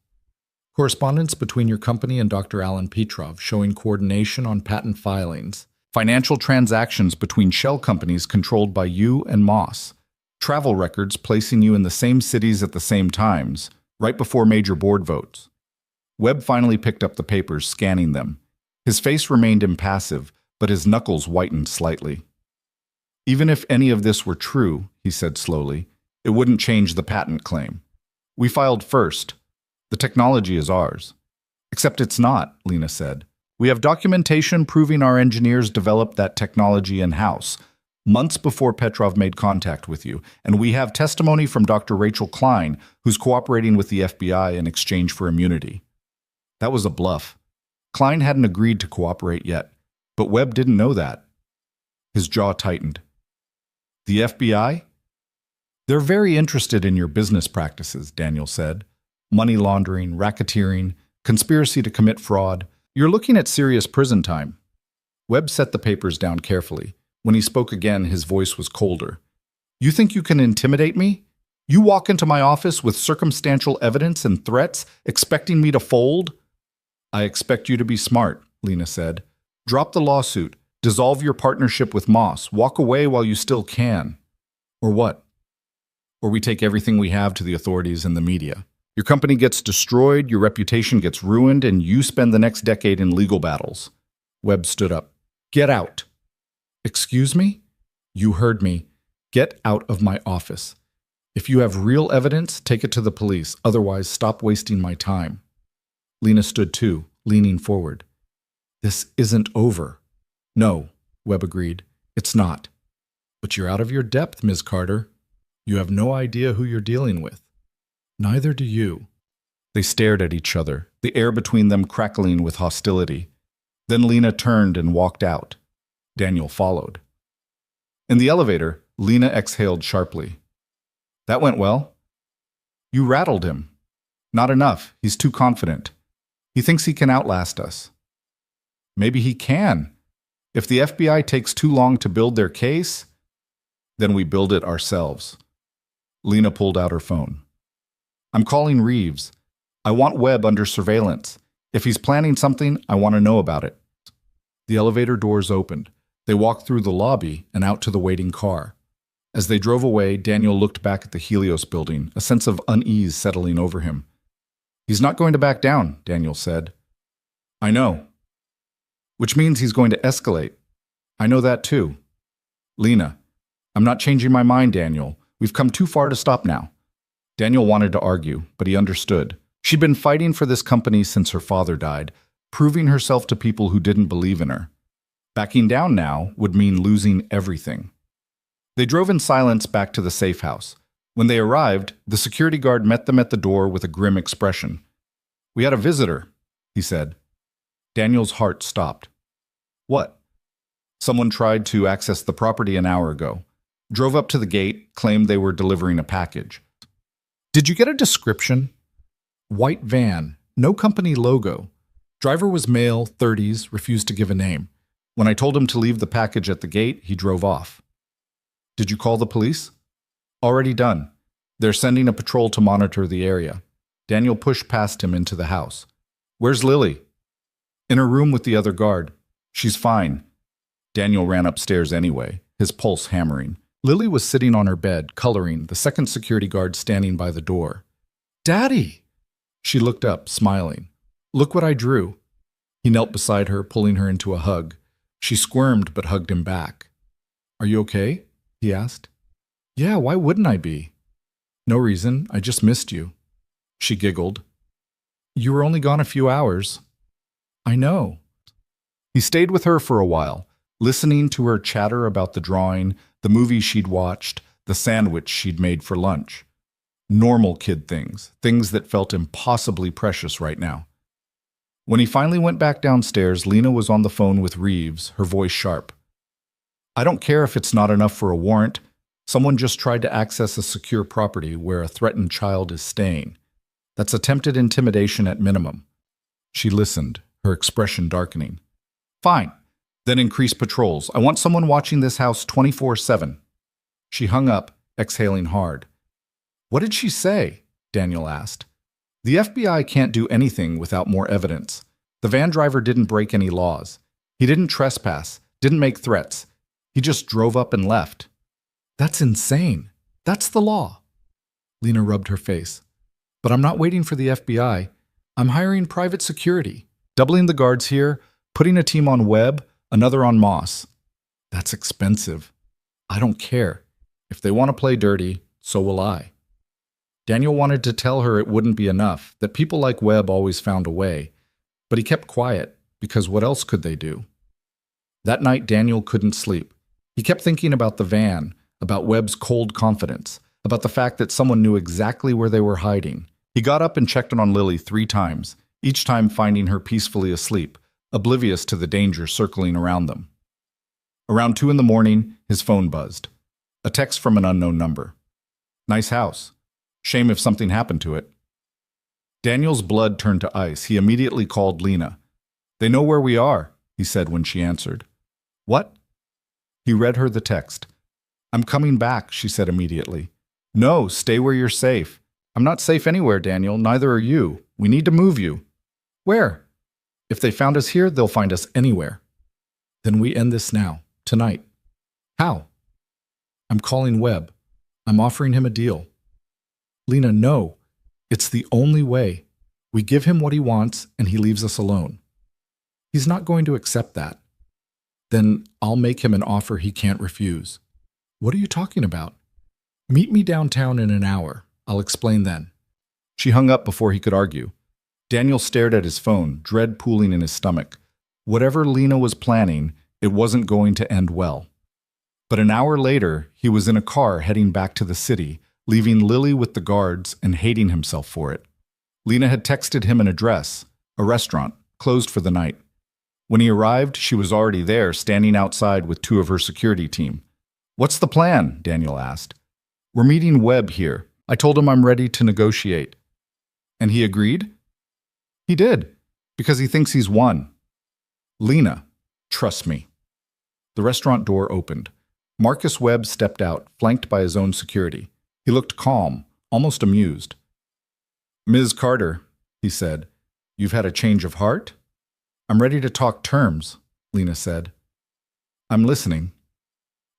"Correspondence between your company and Dr. Alan Petrov showing coordination on patent filings. Financial transactions between shell companies controlled by you and Moss. Travel records placing you in the same cities at the same times, right before major board votes." Webb finally picked up the papers, scanning them. His face remained impassive, but his knuckles whitened slightly. "Even if any of this were true," he said slowly, "it wouldn't change the patent claim. We filed first. The technology is ours." "Except it's not," Lena said. "We have documentation proving our engineers developed that technology in-house, months before Petrov made contact with you, and we have testimony from Dr. Rachel Klein, who's cooperating with the FBI in exchange for immunity." That was a bluff. Klein hadn't agreed to cooperate yet, but Webb didn't know that. His jaw tightened. "The FBI?" "They're very interested in your business practices," Daniel said. "Money laundering, racketeering, conspiracy to commit fraud. You're looking at serious prison time." Webb set the papers down carefully. When he spoke again, his voice was colder. "You think you can intimidate me? You walk into my office with circumstantial evidence and threats, expecting me to fold?" "I expect you to be smart," Lena said. "Drop the lawsuit. Dissolve your partnership with Moss. Walk away while you still can." "Or what?" "Or we take everything we have to the authorities and the media. Your company gets destroyed, your reputation gets ruined, and you spend the next decade in legal battles." Webb stood up. "Get out." "Excuse me?" "You heard me. Get out of my office." If you have real evidence, take it to the police. Otherwise, stop wasting my time. Lena stood too, leaning forward. This isn't over. No, Webb agreed. It's not. But you're out of your depth, Ms. Carter. You have no idea who you're dealing with. Neither do you. They stared at each other, the air between them crackling with hostility. Then Lena turned and walked out. Daniel followed. In the elevator, Lena exhaled sharply. That went well. You rattled him. Not enough. He's too confident. He thinks he can outlast us. Maybe he can. If the FBI takes too long to build their case, then we build it ourselves. Lena pulled out her phone. I'm calling Reeves. I want Webb under surveillance. If he's planning something, I want to know about it. The elevator doors opened. They walked through the lobby and out to the waiting car. As they drove away, Daniel looked back at the Helios building, a sense of unease settling over him. He's not going to back down, Daniel said. I know. Which means he's going to escalate. I know that too. Lena, I'm not changing my mind, Daniel. We've come too far to stop now. Daniel wanted to argue, but he understood. She'd been fighting for this company since her father died, proving herself to people who didn't believe in her. Backing down now would mean losing everything. They drove in silence back to the safe house. When they arrived, the security guard met them at the door with a grim expression. We had a visitor, he said. Daniel's heart stopped. What? Someone tried to access the property an hour ago. Drove up to the gate, claimed they were delivering a package. Did you get a description? White van, no company logo. Driver was male, 30s, refused to give a name. When I told him to leave the package at the gate, he drove off. Did you call the police? Already done. They're sending a patrol to monitor the area. Daniel pushed past him into the house. Where's Lily? In her room with the other guard. She's fine. Daniel ran upstairs anyway, his pulse hammering. Lily was sitting on her bed, coloring, the second security guard standing by the door. Daddy! She looked up, smiling. Look what I drew. He knelt beside her, pulling her into a hug. She squirmed but hugged him back. Are you okay? He asked. Yeah, why wouldn't I be? No reason, I just missed you. She giggled. You were only gone a few hours. I know. He stayed with her for a while, listening to her chatter about the drawing, the movie she'd watched, the sandwich she'd made for lunch. Normal kid things, things that felt impossibly precious right now. When he finally went back downstairs, Lena was on the phone with Reeves, her voice sharp. I don't care if it's not enough for a warrant. Someone just tried to access a secure property where a threatened child is staying. That's attempted intimidation at minimum. She listened, her expression darkening. Fine. Then increase patrols. I want someone watching this house 24/7. She hung up, exhaling hard. What did she say? Daniel asked. The FBI can't do anything without more evidence. The van driver didn't break any laws. He didn't trespass, didn't make threats. He just drove up and left. That's insane. That's the law. Lena rubbed her face. But I'm not waiting for the FBI. I'm hiring private security, doubling the guards here, putting a team on Webb, another on Moss. That's expensive. I don't care. If they want to play dirty, so will I. Daniel wanted to tell her it wouldn't be enough, that people like Webb always found a way. But he kept quiet, because what else could they do? That night, Daniel couldn't sleep. He kept thinking about the van, about Webb's cold confidence, about the fact that someone knew exactly where they were hiding. He got up and checked on Lily 3 times, each time finding her peacefully asleep, oblivious to the danger circling around them. Around 2 a.m, his phone buzzed. A text from an unknown number. Nice house. Shame if something happened to it. Daniel's blood turned to ice. He immediately called Lena. They know where we are, he said when she answered. What? He read her the text. I'm coming back, she said immediately. No, stay where you're safe. I'm not safe anywhere, Daniel. Neither are you. We need to move you. Where? If they found us here, they'll find us anywhere. Then we end this now, tonight. How? I'm calling Webb. I'm offering him a deal. Lena, no. It's the only way. We give him what he wants, and he leaves us alone. He's not going to accept that. Then I'll make him an offer he can't refuse. What are you talking about? Meet me downtown in an hour. I'll explain then. She hung up before he could argue. Daniel stared at his phone, dread pooling in his stomach. Whatever Lena was planning, it wasn't going to end well. But an hour later, he was in a car heading back to the city, leaving Lily with the guards and hating himself for it. Lena had texted him an address, a restaurant, closed for the night. When he arrived, she was already there, standing outside with two of her security team. "What's the plan?" Daniel asked. "We're meeting Webb here. I told him I'm ready to negotiate." "And he agreed?" "He did, because he thinks he's won." "Lena, trust me." The restaurant door opened. Marcus Webb stepped out, flanked by his own security. He looked calm, almost amused. "Ms. Carter," he said, "you've had a change of heart?" "I'm ready to talk terms," Lena said. "I'm listening."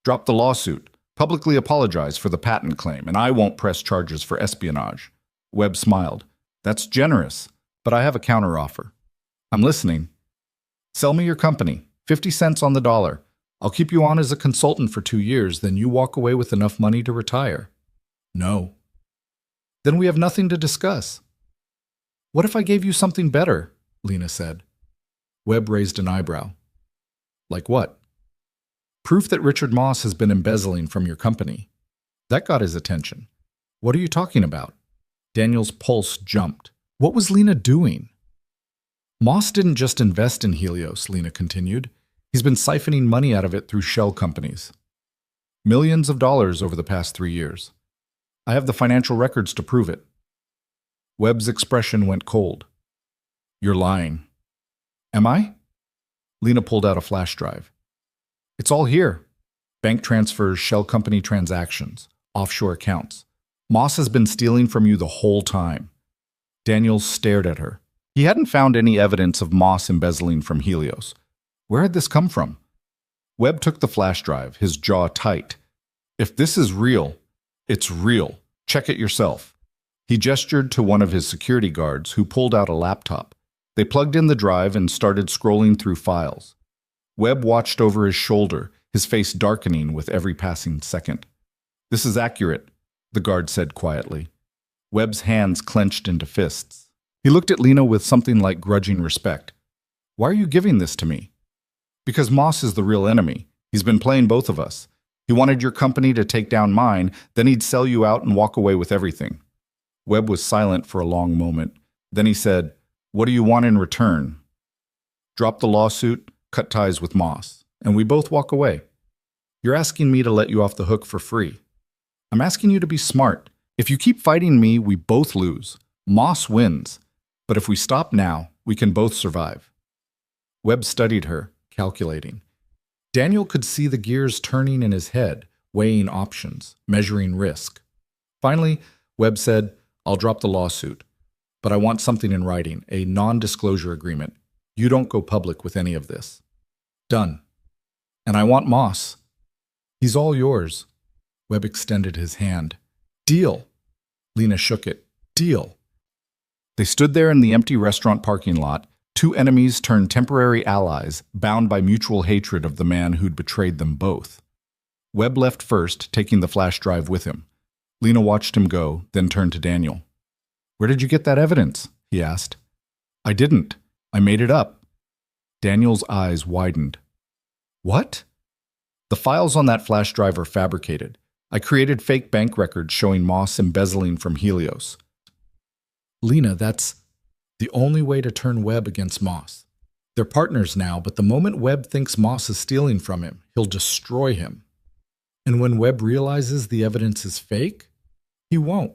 "Drop the lawsuit. Publicly apologize for the patent claim, and I won't press charges for espionage." Webb smiled. "That's generous, but I have a counteroffer." "I'm listening." "Sell me your company, 50 cents on the dollar. I'll keep you on as a consultant for 2 years, then you walk away with enough money to retire." "No." "Then we have nothing to discuss." "What if I gave you something better?" Lena said. Webb raised an eyebrow. "Like what?" "Proof that Richard Moss has been embezzling from your company." That got his attention. "What are you talking about?" Daniel's pulse jumped. What was Lena doing? "Moss didn't just invest in Helios," Lena continued. "He's been siphoning money out of it through shell companies. Millions of dollars over the past 3 years. I have the financial records to prove it." Webb's expression went cold. "You're lying." "Am I?" Lena pulled out a flash drive. "It's all here. Bank transfers, shell company transactions, offshore accounts. Moss has been stealing from you the whole time." Daniel stared at her. He hadn't found any evidence of Moss embezzling from Helios. Where had this come from? Webb took the flash drive, his jaw tight. "If this is real, it's real. Check it yourself." He gestured to one of his security guards, who pulled out a laptop. They plugged in the drive and started scrolling through files. Webb watched over his shoulder, his face darkening with every passing second. "This is accurate," the guard said quietly. Webb's hands clenched into fists. He looked at Lena with something like grudging respect. "Why are you giving this to me?" "Because Moss is the real enemy. He's been playing both of us. He wanted your company to take down mine, then he'd sell you out and walk away with everything." Webb was silent for a long moment. Then he said, "What do you want in return?" "Drop the lawsuit, cut ties with Moss, and we both walk away." "You're asking me to let you off the hook for free." "I'm asking you to be smart. If you keep fighting me, we both lose. Moss wins. But if we stop now, we can both survive." Webb studied her, calculating. Daniel could see the gears turning in his head, weighing options, measuring risk. Finally, Webb said, "I'll drop the lawsuit, but I want something in writing, a non-disclosure agreement. You don't go public with any of this." "Done. And I want Moss." "He's all yours." Webb extended his hand. "Deal." Lena shook it. "Deal." They stood there in the empty restaurant parking lot, two enemies turned temporary allies, bound by mutual hatred of the man who'd betrayed them both. Webb left first, taking the flash drive with him. Lena watched him go, then turned to Daniel. "Where did you get that evidence?" he asked. "I didn't. I made it up." Daniel's eyes widened. "What?" "The files on that flash drive are fabricated. I created fake bank records showing Moss embezzling from Helios." "Lena, that's the only way to turn Webb against Moss. They're partners now, but the moment Webb thinks Moss is stealing from him, he'll destroy him. And when Webb realizes the evidence is fake, he won't.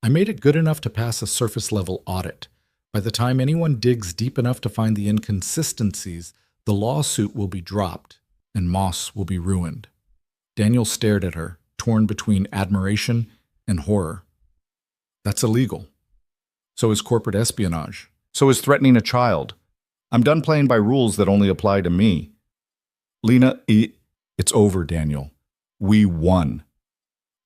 I made it good enough to pass a surface-level audit. By the time anyone digs deep enough to find the inconsistencies, the lawsuit will be dropped, and Moss will be ruined." Daniel stared at her, torn between admiration and horror. "That's illegal. So is corporate espionage. So is threatening a child. I'm done playing by rules that only apply to me." "Lena, it's over, Daniel. We won."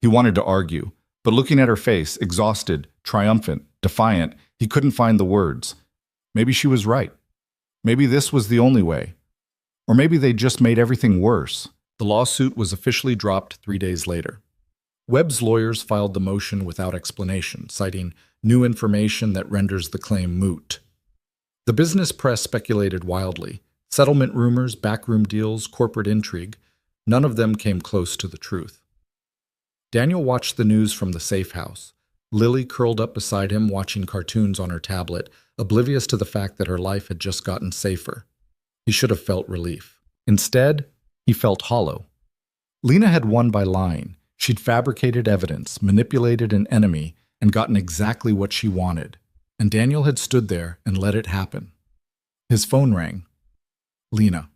He wanted to argue, but looking at her face, exhausted, triumphant, defiant, he couldn't find the words. Maybe she was right. Maybe this was the only way. Or maybe they just made everything worse. The lawsuit was officially dropped 3 days later. Webb's lawyers filed the motion without explanation, citing new information that renders the claim moot. The business press speculated wildly. Settlement rumors, backroom deals, corporate intrigue, none of them came close to the truth. Daniel watched the news from the safe house. Lily curled up beside him, watching cartoons on her tablet, oblivious to the fact that her life had just gotten safer. He should have felt relief. Instead, he felt hollow. Lena had won by lying. She'd fabricated evidence, manipulated an enemy, and gotten exactly what she wanted. And Daniel had stood there and let it happen. His phone rang. Lena.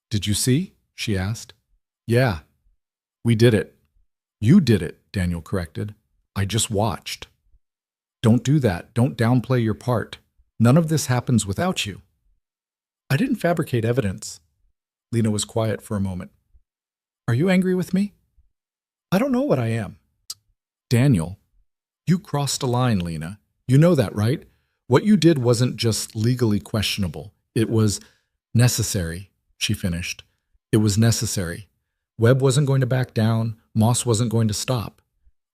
"Did you see?" she asked. "Yeah. We did it." "You did it," Daniel corrected. "I just watched." "Don't do that. Don't downplay your part. None of this happens without you." "I didn't fabricate evidence." Lena was quiet for a moment. "Are you angry with me?" "I don't know what I am." "Daniel, you crossed a line, Lena. You know that, right? What you did wasn't just legally questionable. It was necessary," she finished. "It was necessary. Webb wasn't going to back down. Moss wasn't going to stop.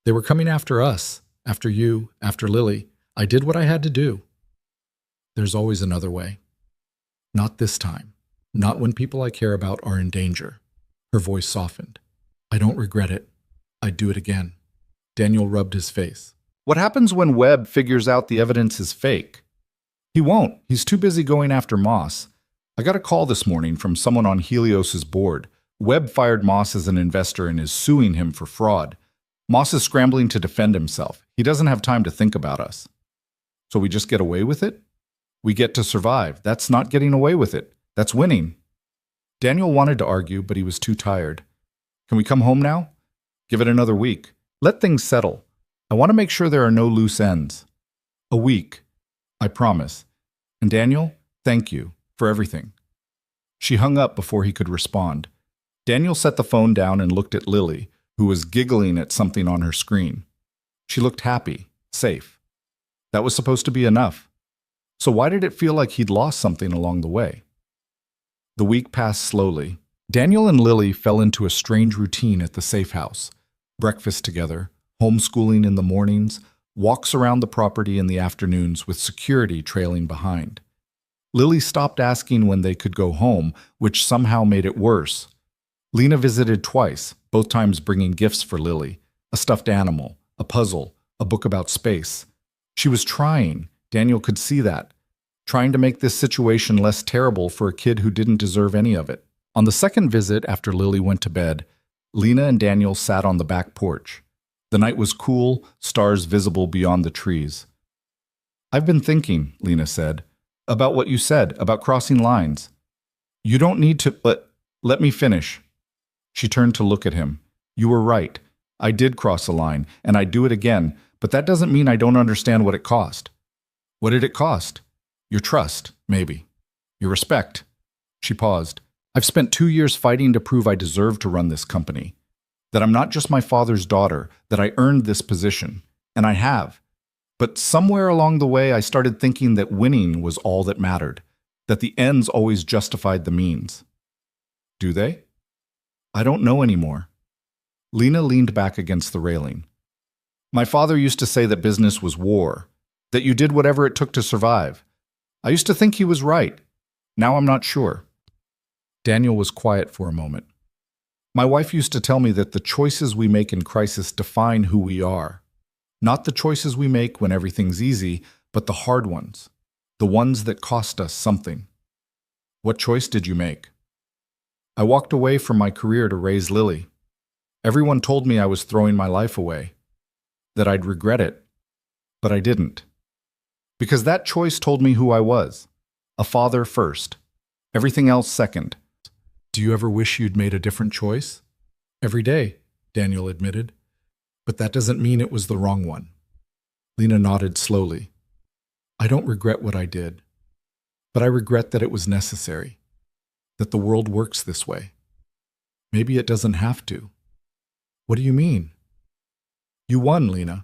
They were coming after us, after you, after Lily. I did what I had to do." "There's always another way." "Not this time. Not when people I care about are in danger." Her voice softened. "I don't regret it. I'd do it again." Daniel rubbed his face. "What happens when Webb figures out the evidence is fake?" "He won't. He's too busy going after Moss. I got a call this morning from someone on Helios's board. Webb fired Moss as an investor and is suing him for fraud. Moss is scrambling to defend himself. He doesn't have time to think about us." "So we just get away with it?" "We get to survive. That's not getting away with it. That's winning." Daniel wanted to argue, but he was too tired. "Can we come home now?" "Give it another week. Let things settle. I want to make sure there are no loose ends." "A week. I promise. And Daniel, thank you for everything." She hung up before he could respond. Daniel set the phone down and looked at Lily, who was giggling at something on her screen. She looked happy, safe. That was supposed to be enough. So why did it feel like he'd lost something along the way? The week passed slowly. Daniel and Lily fell into a strange routine at the safe house. Breakfast together, homeschooling in the mornings, walks around the property in the afternoons with security trailing behind. Lily stopped asking when they could go home, which somehow made it worse. Lena visited twice, both times bringing gifts for Lily, a stuffed animal, a puzzle, a book about space. She was trying, Daniel could see that, trying to make this situation less terrible for a kid who didn't deserve any of it. On the second visit, after Lily went to bed, Lena and Daniel sat on the back porch. The night was cool, stars visible beyond the trees. "I've been thinking," Lena said, "about what you said, about crossing lines. You don't need to, let me finish." She turned to look at him. "You were right. I did cross a line, and I'd do it again, but that doesn't mean I don't understand what it cost." "What did it cost?" "Your trust, maybe. Your respect." She paused. "I've spent 2 years fighting to prove I deserve to run this company. That I'm not just my father's daughter, that I earned this position. And I have. But somewhere along the way, I started thinking that winning was all that mattered, that the ends always justified the means." "Do they?" "I don't know anymore." Lena leaned back against the railing. "My father used to say that business was war, that you did whatever it took to survive. I used to think he was right. Now I'm not sure." Daniel was quiet for a moment. "My wife used to tell me that the choices we make in crisis define who we are. Not the choices we make when everything's easy, but the hard ones, the ones that cost us something." "What choice did you make?" "I walked away from my career to raise Lily. Everyone told me I was throwing my life away, that I'd regret it, but I didn't. Because that choice told me who I was, a father first, everything else second." "Do you ever wish you'd made a different choice?" "Every day," Daniel admitted. "But that doesn't mean it was the wrong one." Lena nodded slowly. "I don't regret what I did, but I regret that it was necessary, that the world works this way. Maybe it doesn't have to." "What do you mean?" "You won, Lena.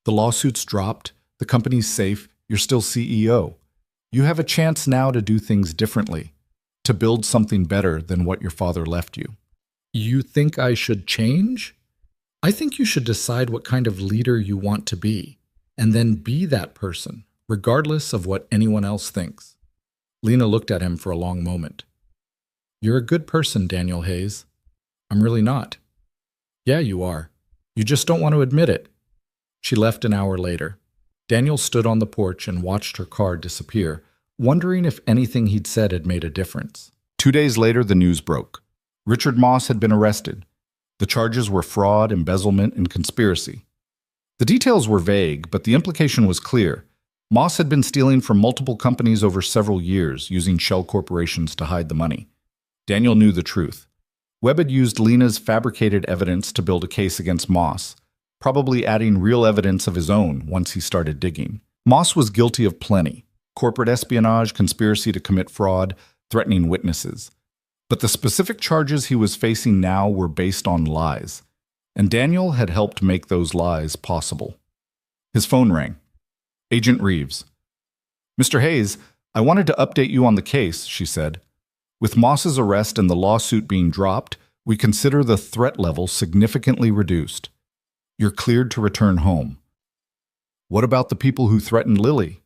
The lawsuit's dropped, the company's safe, you're still CEO. You have a chance now to do things differently, to build something better than what your father left you." "You think I should change?" I think you should decide what kind of leader you want to be, and then be that person, regardless of what anyone else thinks. Lena looked at him for a long moment. You're a good person, Daniel Hayes. I'm really not. Yeah, you are. You just don't want to admit it. She left an hour later. Daniel stood on the porch and watched her car disappear, wondering if anything he'd said had made a difference. 2 days later, the news broke. Richard Moss had been arrested. The charges were fraud, embezzlement, and conspiracy. The details were vague, but the implication was clear. Moss had been stealing from multiple companies over several years, using shell corporations to hide the money. Daniel knew the truth. Webb had used Lena's fabricated evidence to build a case against Moss, probably adding real evidence of his own once he started digging. Moss was guilty of plenty: corporate espionage, conspiracy to commit fraud, threatening witnesses. But the specific charges he was facing now were based on lies, and Daniel had helped make those lies possible. His phone rang. Agent Reeves. Mr. Hayes, I wanted to update you on the case, she said. With Moss's arrest and the lawsuit being dropped, we consider the threat level significantly reduced. You're cleared to return home. What about the people who threatened Lily?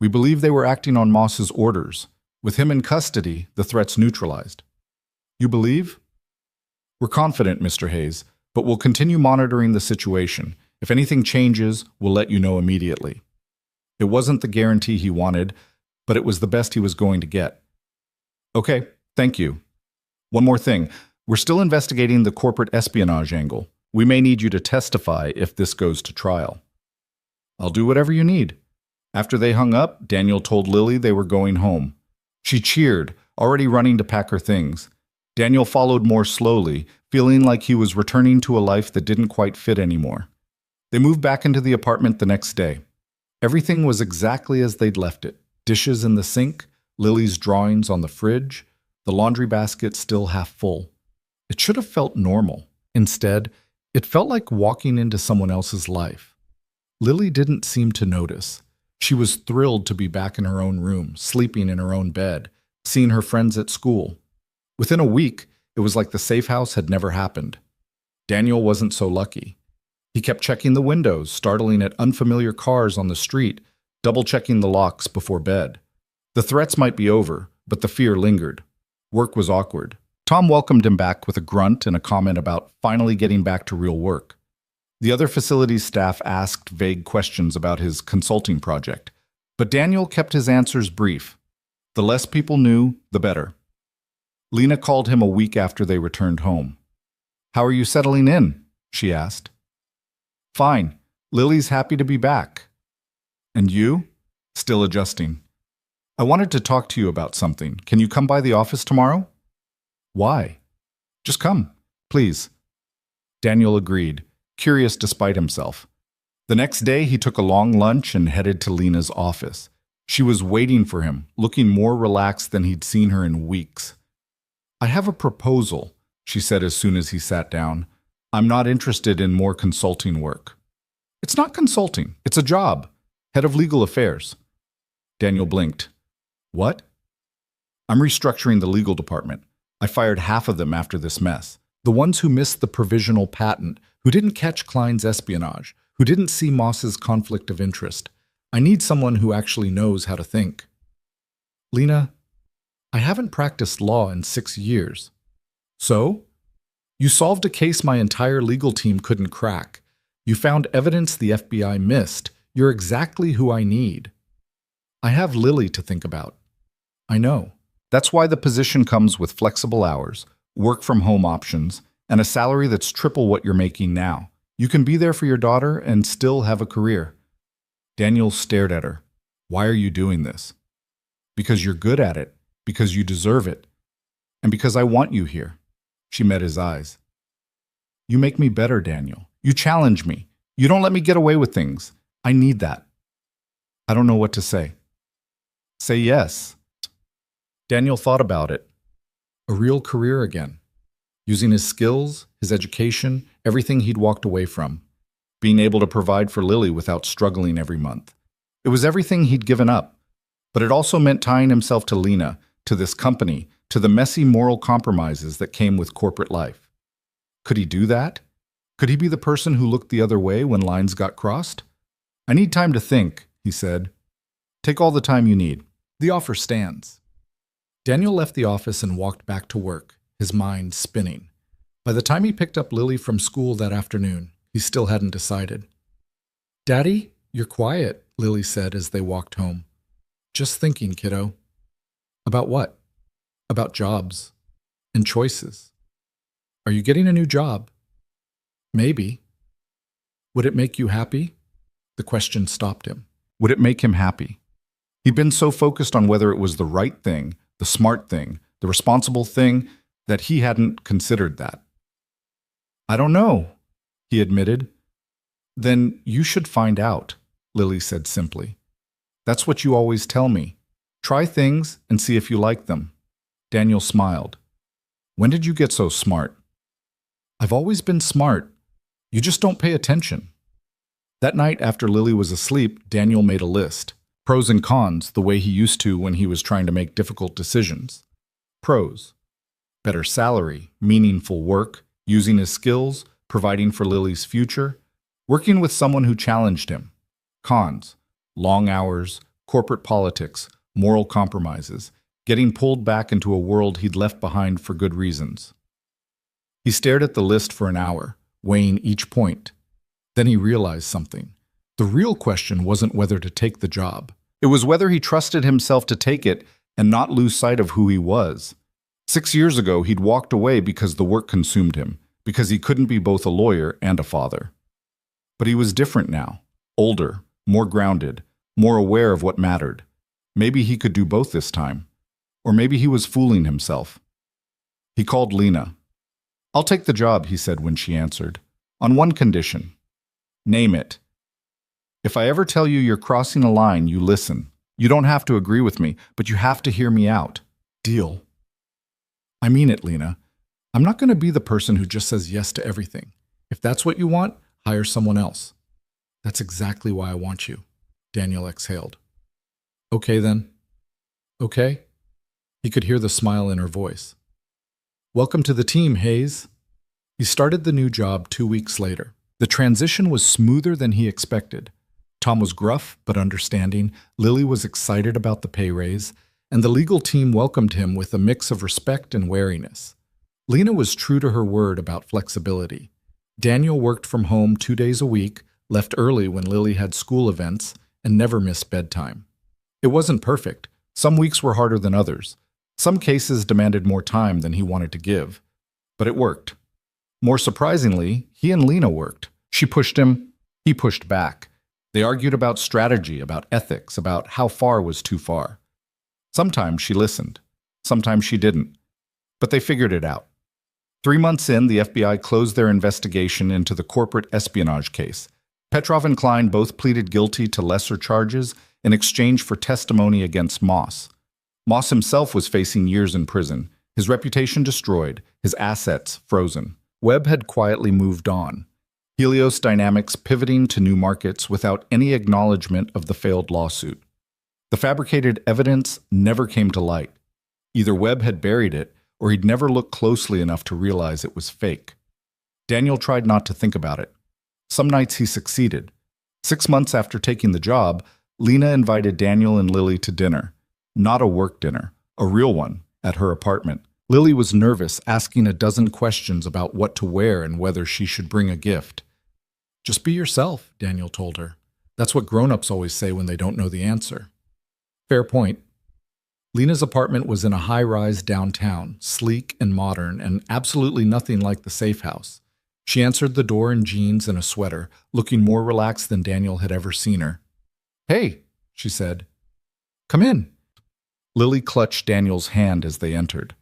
We believe they were acting on Moss's orders. With him in custody, the threat's neutralized. You believe? We're confident, Mr. Hayes, but we'll continue monitoring the situation. If anything changes, we'll let you know immediately. It wasn't the guarantee he wanted, but it was the best he was going to get. Okay, thank you. One more thing. We're still investigating the corporate espionage angle. We may need you to testify if this goes to trial. I'll do whatever you need. After they hung up, Daniel told Lily they were going home. She cheered, already running to pack her things. Daniel followed more slowly, feeling like he was returning to a life that didn't quite fit anymore. They moved back into the apartment the next day. Everything was exactly as they'd left it. Dishes in the sink, Lily's drawings on the fridge, the laundry basket still half full. It should have felt normal. Instead, it felt like walking into someone else's life. Lily didn't seem to notice. She was thrilled to be back in her own room, sleeping in her own bed, seeing her friends at school. Within a week, it was like the safe house had never happened. Daniel wasn't so lucky. He kept checking the windows, startling at unfamiliar cars on the street, double-checking the locks before bed. The threats might be over, but the fear lingered. Work was awkward. Tom welcomed him back with a grunt and a comment about finally getting back to real work. The other facilities staff asked vague questions about his consulting project, but Daniel kept his answers brief. The less people knew, the better. Lena called him a week after they returned home. "How are you settling in?" she asked. "Fine. Lily's happy to be back." "And you?" "Still adjusting." "I wanted to talk to you about something. Can you come by the office tomorrow?" "Why?" "Just come, please." Daniel agreed, curious despite himself. The next day, he took a long lunch and headed to Lena's office. She was waiting for him, looking more relaxed than he'd seen her in weeks. "I have a proposal," she said as soon as he sat down. "I'm not interested in more consulting work." "It's not consulting. It's a job. Head of legal affairs." Daniel blinked. "What?" "I'm restructuring the legal department. I fired half of them after this mess. The ones who missed the provisional patent, who didn't catch Klein's espionage, who didn't see Moss's conflict of interest. I need someone who actually knows how to think." "Lena, I haven't practiced law in 6 years." "So? You solved a case my entire legal team couldn't crack. You found evidence the FBI missed. You're exactly who I need." "I have Lily to think about." "I know. That's why the position comes with flexible hours, work-from-home options, and a salary that's triple what you're making now. You can be there for your daughter and still have a career." Daniel stared at her. "Why are you doing this?" "Because you're good at it, because you deserve it, and because I want you here." She met his eyes. "You make me better, Daniel. You challenge me. You don't let me get away with things. I need that." "I don't know what to say." "Say yes." Daniel thought about it. A real career again. Using his skills, his education, everything he'd walked away from. Being able to provide for Lily without struggling every month. It was everything he'd given up. But it also meant tying himself to Lena, to this company, to the messy moral compromises that came with corporate life. Could he do that? Could he be the person who looked the other way when lines got crossed? I need time to think, he said. Take all the time you need. The offer stands. Daniel left the office and walked back to work, his mind spinning. By the time he picked up Lily from school that afternoon, he still hadn't decided. Daddy, you're quiet, Lily said as they walked home. Just thinking, kiddo. About what? About jobs and choices. Are you getting a new job? Maybe. Would it make you happy? The question stopped him. Would it make him happy? He'd been so focused on whether it was the right thing, the smart thing, the responsible thing, that he hadn't considered that. I don't know, he admitted. Then you should find out, Lily said simply. That's what you always tell me. Try things and see if you like them. Daniel smiled. When did you get so smart? I've always been smart. You just don't pay attention. That night after Lily was asleep, Daniel made a list. Pros and cons, the way he used to when he was trying to make difficult decisions. Pros: better salary, meaningful work, using his skills, providing for Lily's future, working with someone who challenged him. Cons: long hours, corporate politics, moral compromises, getting pulled back into a world he'd left behind for good reasons. He stared at the list for an hour, weighing each point. Then he realized something. The real question wasn't whether to take the job. It was whether he trusted himself to take it and not lose sight of who he was. 6 years ago, he'd walked away because the work consumed him, because he couldn't be both a lawyer and a father. But he was different now, older, more grounded, more aware of what mattered. Maybe he could do both this time. Or maybe he was fooling himself. He called Lena. I'll take the job, he said when she answered. On one condition. Name it. If I ever tell you you're crossing a line, you listen. You don't have to agree with me, but you have to hear me out. Deal. I mean it, Lena. I'm not going to be the person who just says yes to everything. If that's what you want, hire someone else. That's exactly why I want you. Daniel exhaled. Okay then. Okay? He could hear the smile in her voice. Welcome to the team, Hayes. He started the new job 2 weeks later. The transition was smoother than he expected. Tom was gruff but understanding, Lily was excited about the pay raise, and the legal team welcomed him with a mix of respect and wariness. Lena was true to her word about flexibility. Daniel worked from home 2 days a week, left early when Lily had school events, and never missed bedtime. It wasn't perfect. Some weeks were harder than others. Some cases demanded more time than he wanted to give. But it worked. More surprisingly, he and Lena worked. She pushed him, he pushed back. They argued about strategy, about ethics, about how far was too far. Sometimes she listened. Sometimes she didn't. But they figured it out. 3 months in, the FBI closed their investigation into the corporate espionage case. Petrov and Klein both pleaded guilty to lesser charges in exchange for testimony against Moss. Moss himself was facing years in prison, his reputation destroyed, his assets frozen. Webb had quietly moved on. Helios Dynamics pivoting to new markets without any acknowledgement of the failed lawsuit. The fabricated evidence never came to light. Either Webb had buried it, or he'd never looked closely enough to realize it was fake. Daniel tried not to think about it. Some nights he succeeded. 6 months after taking the job, Lena invited Daniel and Lily to dinner. Not a work dinner, a real one, at her apartment. Lily was nervous, asking a dozen questions about what to wear and whether she should bring a gift. Just be yourself, Daniel told her. That's what grown-ups always say when they don't know the answer. Fair point. Lena's apartment was in a high-rise downtown, sleek and modern, and absolutely nothing like the safe house. She answered the door in jeans and a sweater, looking more relaxed than Daniel had ever seen her. Hey, she said. Come in. Lily clutched Daniel's hand as they entered.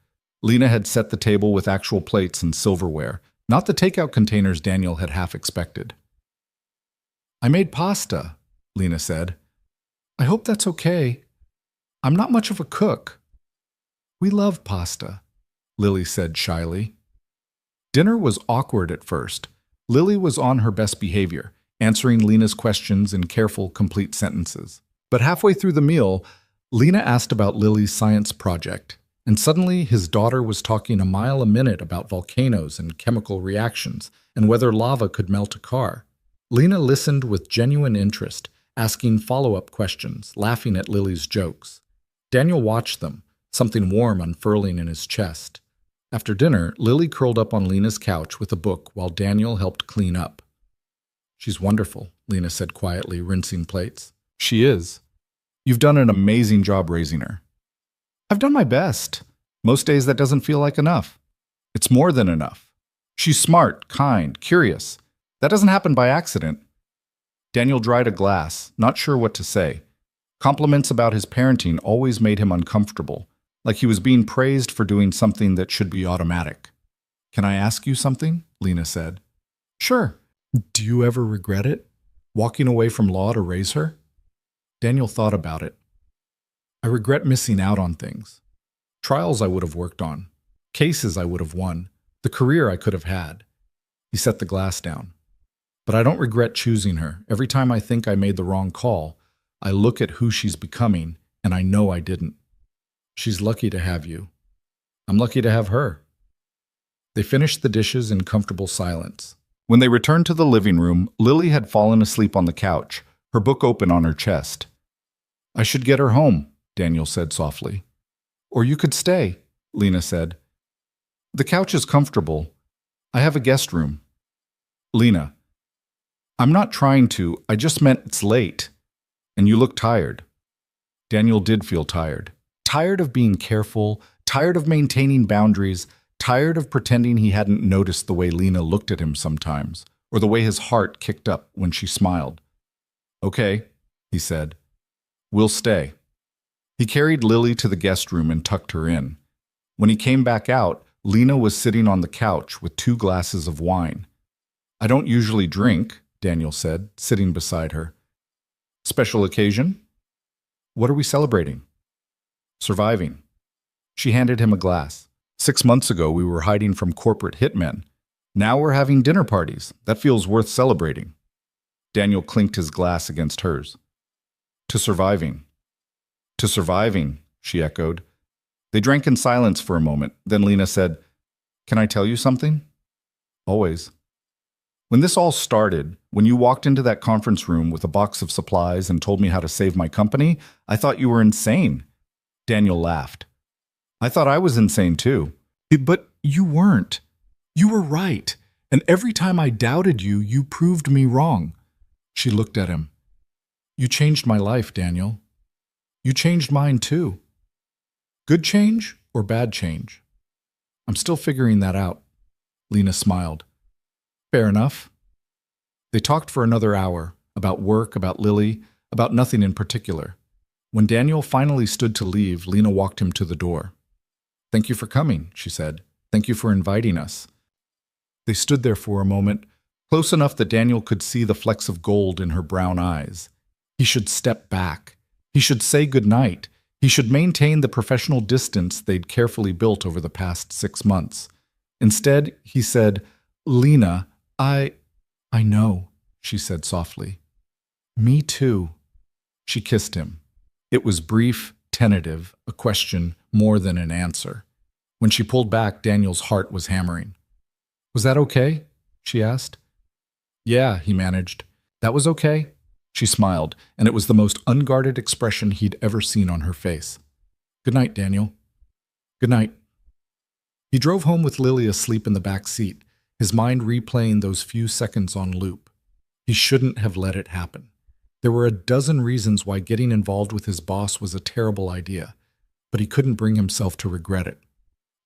Lena had set the table with actual plates and silverware, not the takeout containers Daniel had half expected. I made pasta, Lena said. I hope that's okay. I'm not much of a cook. We love pasta, Lily said shyly. Dinner was awkward at first. Lily was on her best behavior, answering Lena's questions in careful, complete sentences. But halfway through the meal, Lena asked about Lily's science project. And suddenly his daughter was talking a mile a minute about volcanoes and chemical reactions and whether lava could melt a car. Lena listened with genuine interest, asking follow-up questions, laughing at Lily's jokes. Daniel watched them, something warm unfurling in his chest. After dinner, Lily curled up on Lena's couch with a book while Daniel helped clean up. "She's wonderful," Lena said quietly, rinsing plates. "She is. You've done an amazing job raising her." "I've done my best. Most days that doesn't feel like enough." "It's more than enough. She's smart, kind, curious. That doesn't happen by accident." Daniel dried a glass, not sure what to say. Compliments about his parenting always made him uncomfortable, like he was being praised for doing something that should be automatic. "Can I ask you something?" Lena said. "Sure. Do you ever regret it? Walking away from law to raise her?" Daniel thought about it. "I regret missing out on things. Trials I would have worked on. Cases I would have won. The career I could have had." He set the glass down. "But I don't regret choosing her. Every time I think I made the wrong call, I look at who she's becoming, and I know I didn't. She's lucky to have you. I'm lucky to have her." They finished the dishes in comfortable silence. When they returned to the living room, Lily had fallen asleep on the couch, her book open on her chest. "I should get her home," Daniel said softly. "Or you could stay," Lena said. "The couch is comfortable. I have a guest room." "Lena, I'm not trying to. I just meant it's late. And you look tired." Daniel did feel tired. Tired of being careful, tired of maintaining boundaries, tired of pretending he hadn't noticed the way Lena looked at him sometimes, or the way his heart kicked up when she smiled. "Okay," he said. "We'll stay." He carried Lily to the guest room and tucked her in. When he came back out, Lena was sitting on the couch with 2 glasses of wine. "I don't usually drink," Daniel said, sitting beside her. "Special occasion?" "What are we celebrating?" "Surviving." She handed him a glass. "6 months ago, we were hiding from corporate hitmen. Now we're having dinner parties. That feels worth celebrating." Daniel clinked his glass against hers. "To surviving." "To surviving," she echoed. They drank in silence for a moment. Then Lena said, "Can I tell you something?" "Always." "When this all started, when you walked into that conference room with a box of supplies and told me how to save my company, I thought you were insane." Daniel laughed. "I thought I was insane too." "But you weren't. You were right. And every time I doubted you, you proved me wrong." She looked at him. "You changed my life, Daniel. You changed mine too." "Good change or bad change?" "I'm still figuring that out." Lena smiled. "Fair enough." They talked for another hour, about work, about Lily, about nothing in particular. When Daniel finally stood to leave, Lena walked him to the door. "Thank you for coming," she said. "Thank you for inviting us." They stood there for a moment, close enough that Daniel could see the flecks of gold in her brown eyes. He should step back. He should say goodnight. He should maintain the professional distance they'd carefully built over the past 6 months. Instead, he said, "Lena, I know," she said softly. "Me too." She kissed him. It was brief, tentative, a question more than an answer. When she pulled back, Daniel's heart was hammering. "Was that okay?" she asked. "Yeah," he managed. "That was okay." She smiled, and it was the most unguarded expression he'd ever seen on her face. "Good night, Daniel." "Good night." He drove home with Lily asleep in the back seat, his mind replaying those few seconds on loop. He shouldn't have let it happen. There were a dozen reasons why getting involved with his boss was a terrible idea, but he couldn't bring himself to regret it.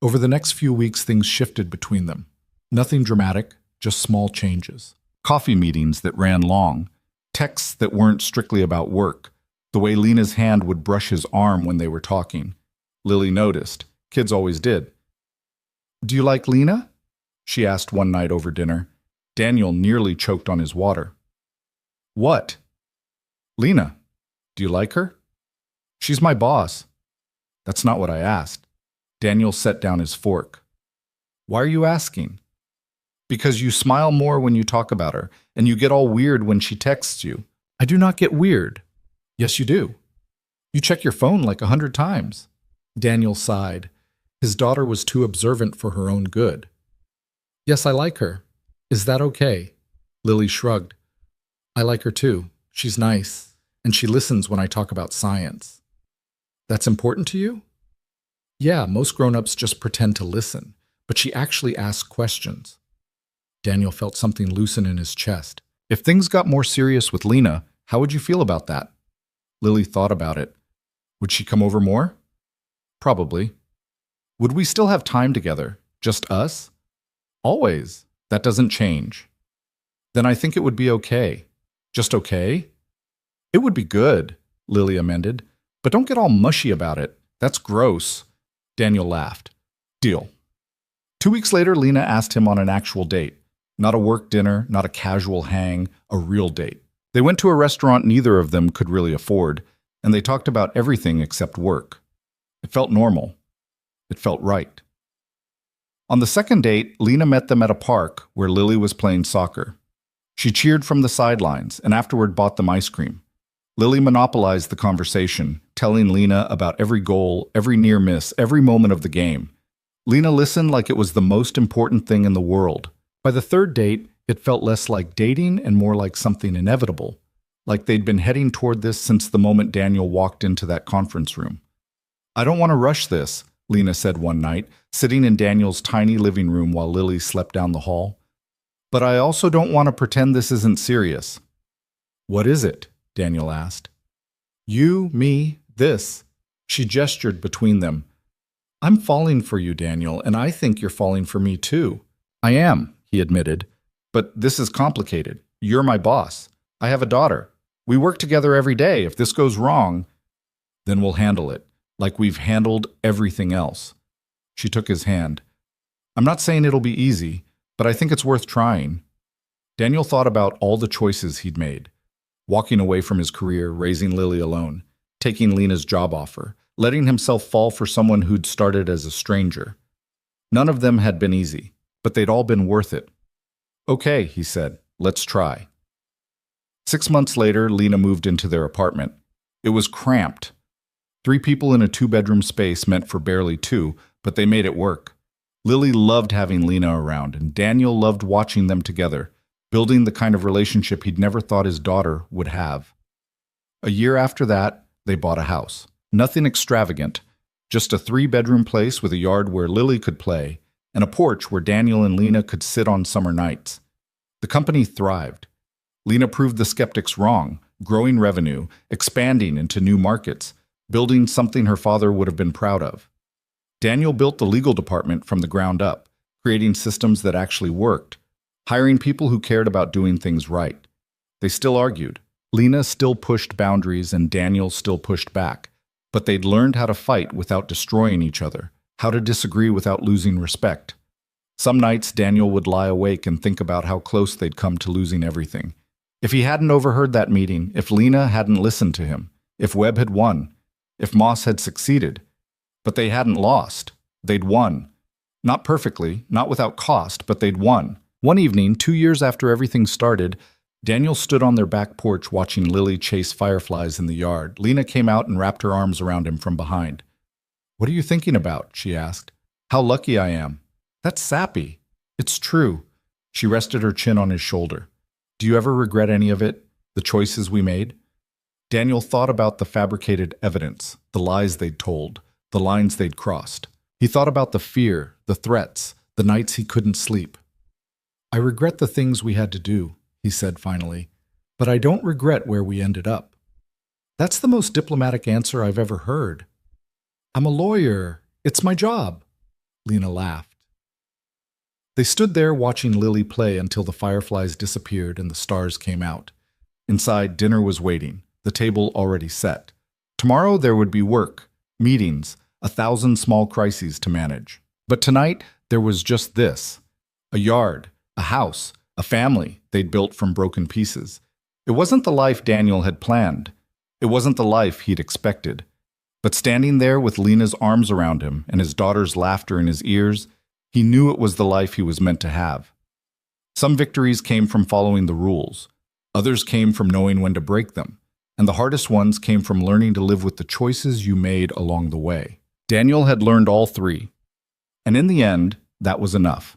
Over the next few weeks, things shifted between them. Nothing dramatic, just small changes. Coffee meetings that ran long, texts that weren't strictly about work, the way Lena's hand would brush his arm when they were talking. Lily noticed. Kids always did. "Do you like Lena?" she asked one night over dinner. Daniel nearly choked on his water. "What?" "Lena. Do you like her?" "She's my boss." "That's not what I asked." Daniel set down his fork. "Why are you asking?" "Because you smile more when you talk about her, and you get all weird when she texts you." "I do not get weird." "Yes, you do. You check your phone like 100 times." Daniel sighed. His daughter was too observant for her own good. Yes, I like her. Is that okay? Lily shrugged. I like her too. She's nice, and she listens when I talk about science. That's important to you? Yeah, most grown-ups just pretend to listen, but she actually asks questions. Daniel felt something loosen in his chest. If things got more serious with Lena, how would you feel about that? Lily thought about it. Would she come over more? Probably. Would we still have time together? Just us? Always. That doesn't change. Then I think it would be okay. Just okay? It would be good, Lily amended. But don't get all mushy about it. That's gross. Daniel laughed. Deal. 2 weeks later, Lena asked him on an actual date. Not a work dinner, not a casual hang, a real date. They went to a restaurant neither of them could really afford, and they talked about everything except work. It felt normal. It felt right. On the second date, Lena met them at a park where Lily was playing soccer. She cheered from the sidelines and afterward bought them ice cream. Lily monopolized the conversation, telling Lena about every goal, every near miss, every moment of the game. Lena listened like it was the most important thing in the world. By the third date, it felt less like dating and more like something inevitable, like they'd been heading toward this since the moment Daniel walked into that conference room. I don't want to rush this, Lena said one night, sitting in Daniel's tiny living room while Lily slept down the hall. But I also don't want to pretend this isn't serious. What is it? Daniel asked. You, me, this. She gestured between them. I'm falling for you, Daniel, and I think you're falling for me too. I am, he admitted. But this is complicated. You're my boss. I have a daughter. We work together every day. If this goes wrong, then we'll handle it, like we've handled everything else. She took his hand. I'm not saying it'll be easy, but I think it's worth trying. Daniel thought about all the choices he'd made. Walking away from his career, raising Lily alone, taking Lena's job offer, letting himself fall for someone who'd started as a stranger. None of them had been easy, but they'd all been worth it. Okay, he said, let's try. 6 months later, Lena moved into their apartment. It was cramped. 3 people in a 2-bedroom space meant for barely 2, but they made it work. Lily loved having Lena around, and Daniel loved watching them together, building the kind of relationship he'd never thought his daughter would have. A year after that, they bought a house. Nothing extravagant, just a 3-bedroom place with a yard where Lily could play, and a porch where Daniel and Lena could sit on summer nights. The company thrived. Lena proved the skeptics wrong, growing revenue, expanding into new markets, building something her father would have been proud of. Daniel built the legal department from the ground up, creating systems that actually worked, hiring people who cared about doing things right. They still argued. Lena still pushed boundaries and Daniel still pushed back, but they'd learned how to fight without destroying each other, how to disagree without losing respect. Some nights Daniel would lie awake and think about how close they'd come to losing everything. If he hadn't overheard that meeting, if Lena hadn't listened to him, if Webb had won, if Moss had succeeded. But they hadn't lost. They'd won. Not perfectly, not without cost, but they'd won. One evening, 2 years after everything started, Daniel stood on their back porch watching Lily chase fireflies in the yard. Lena came out and wrapped her arms around him from behind. What are you thinking about? She asked. How lucky I am. That's sappy. It's true. She rested her chin on his shoulder. Do you ever regret any of it? The choices we made? Daniel thought about the fabricated evidence, the lies they'd told, the lines they'd crossed. He thought about the fear, the threats, the nights he couldn't sleep. I regret the things we had to do, he said finally, but I don't regret where we ended up. That's the most diplomatic answer I've ever heard. I'm a lawyer. It's my job. Lena laughed. They stood there watching Lily play until the fireflies disappeared and the stars came out. Inside, dinner was waiting, the table already set. Tomorrow there would be work, meetings, 1,000 small crises to manage. But tonight, there was just this. A yard, a house, a family they'd built from broken pieces. It wasn't the life Daniel had planned. It wasn't the life he'd expected. But standing there with Lena's arms around him and his daughter's laughter in his ears, he knew it was the life he was meant to have. Some victories came from following the rules. Others came from knowing when to break them. And the hardest ones came from learning to live with the choices you made along the way. Daniel had learned all 3. And in the end, that was enough.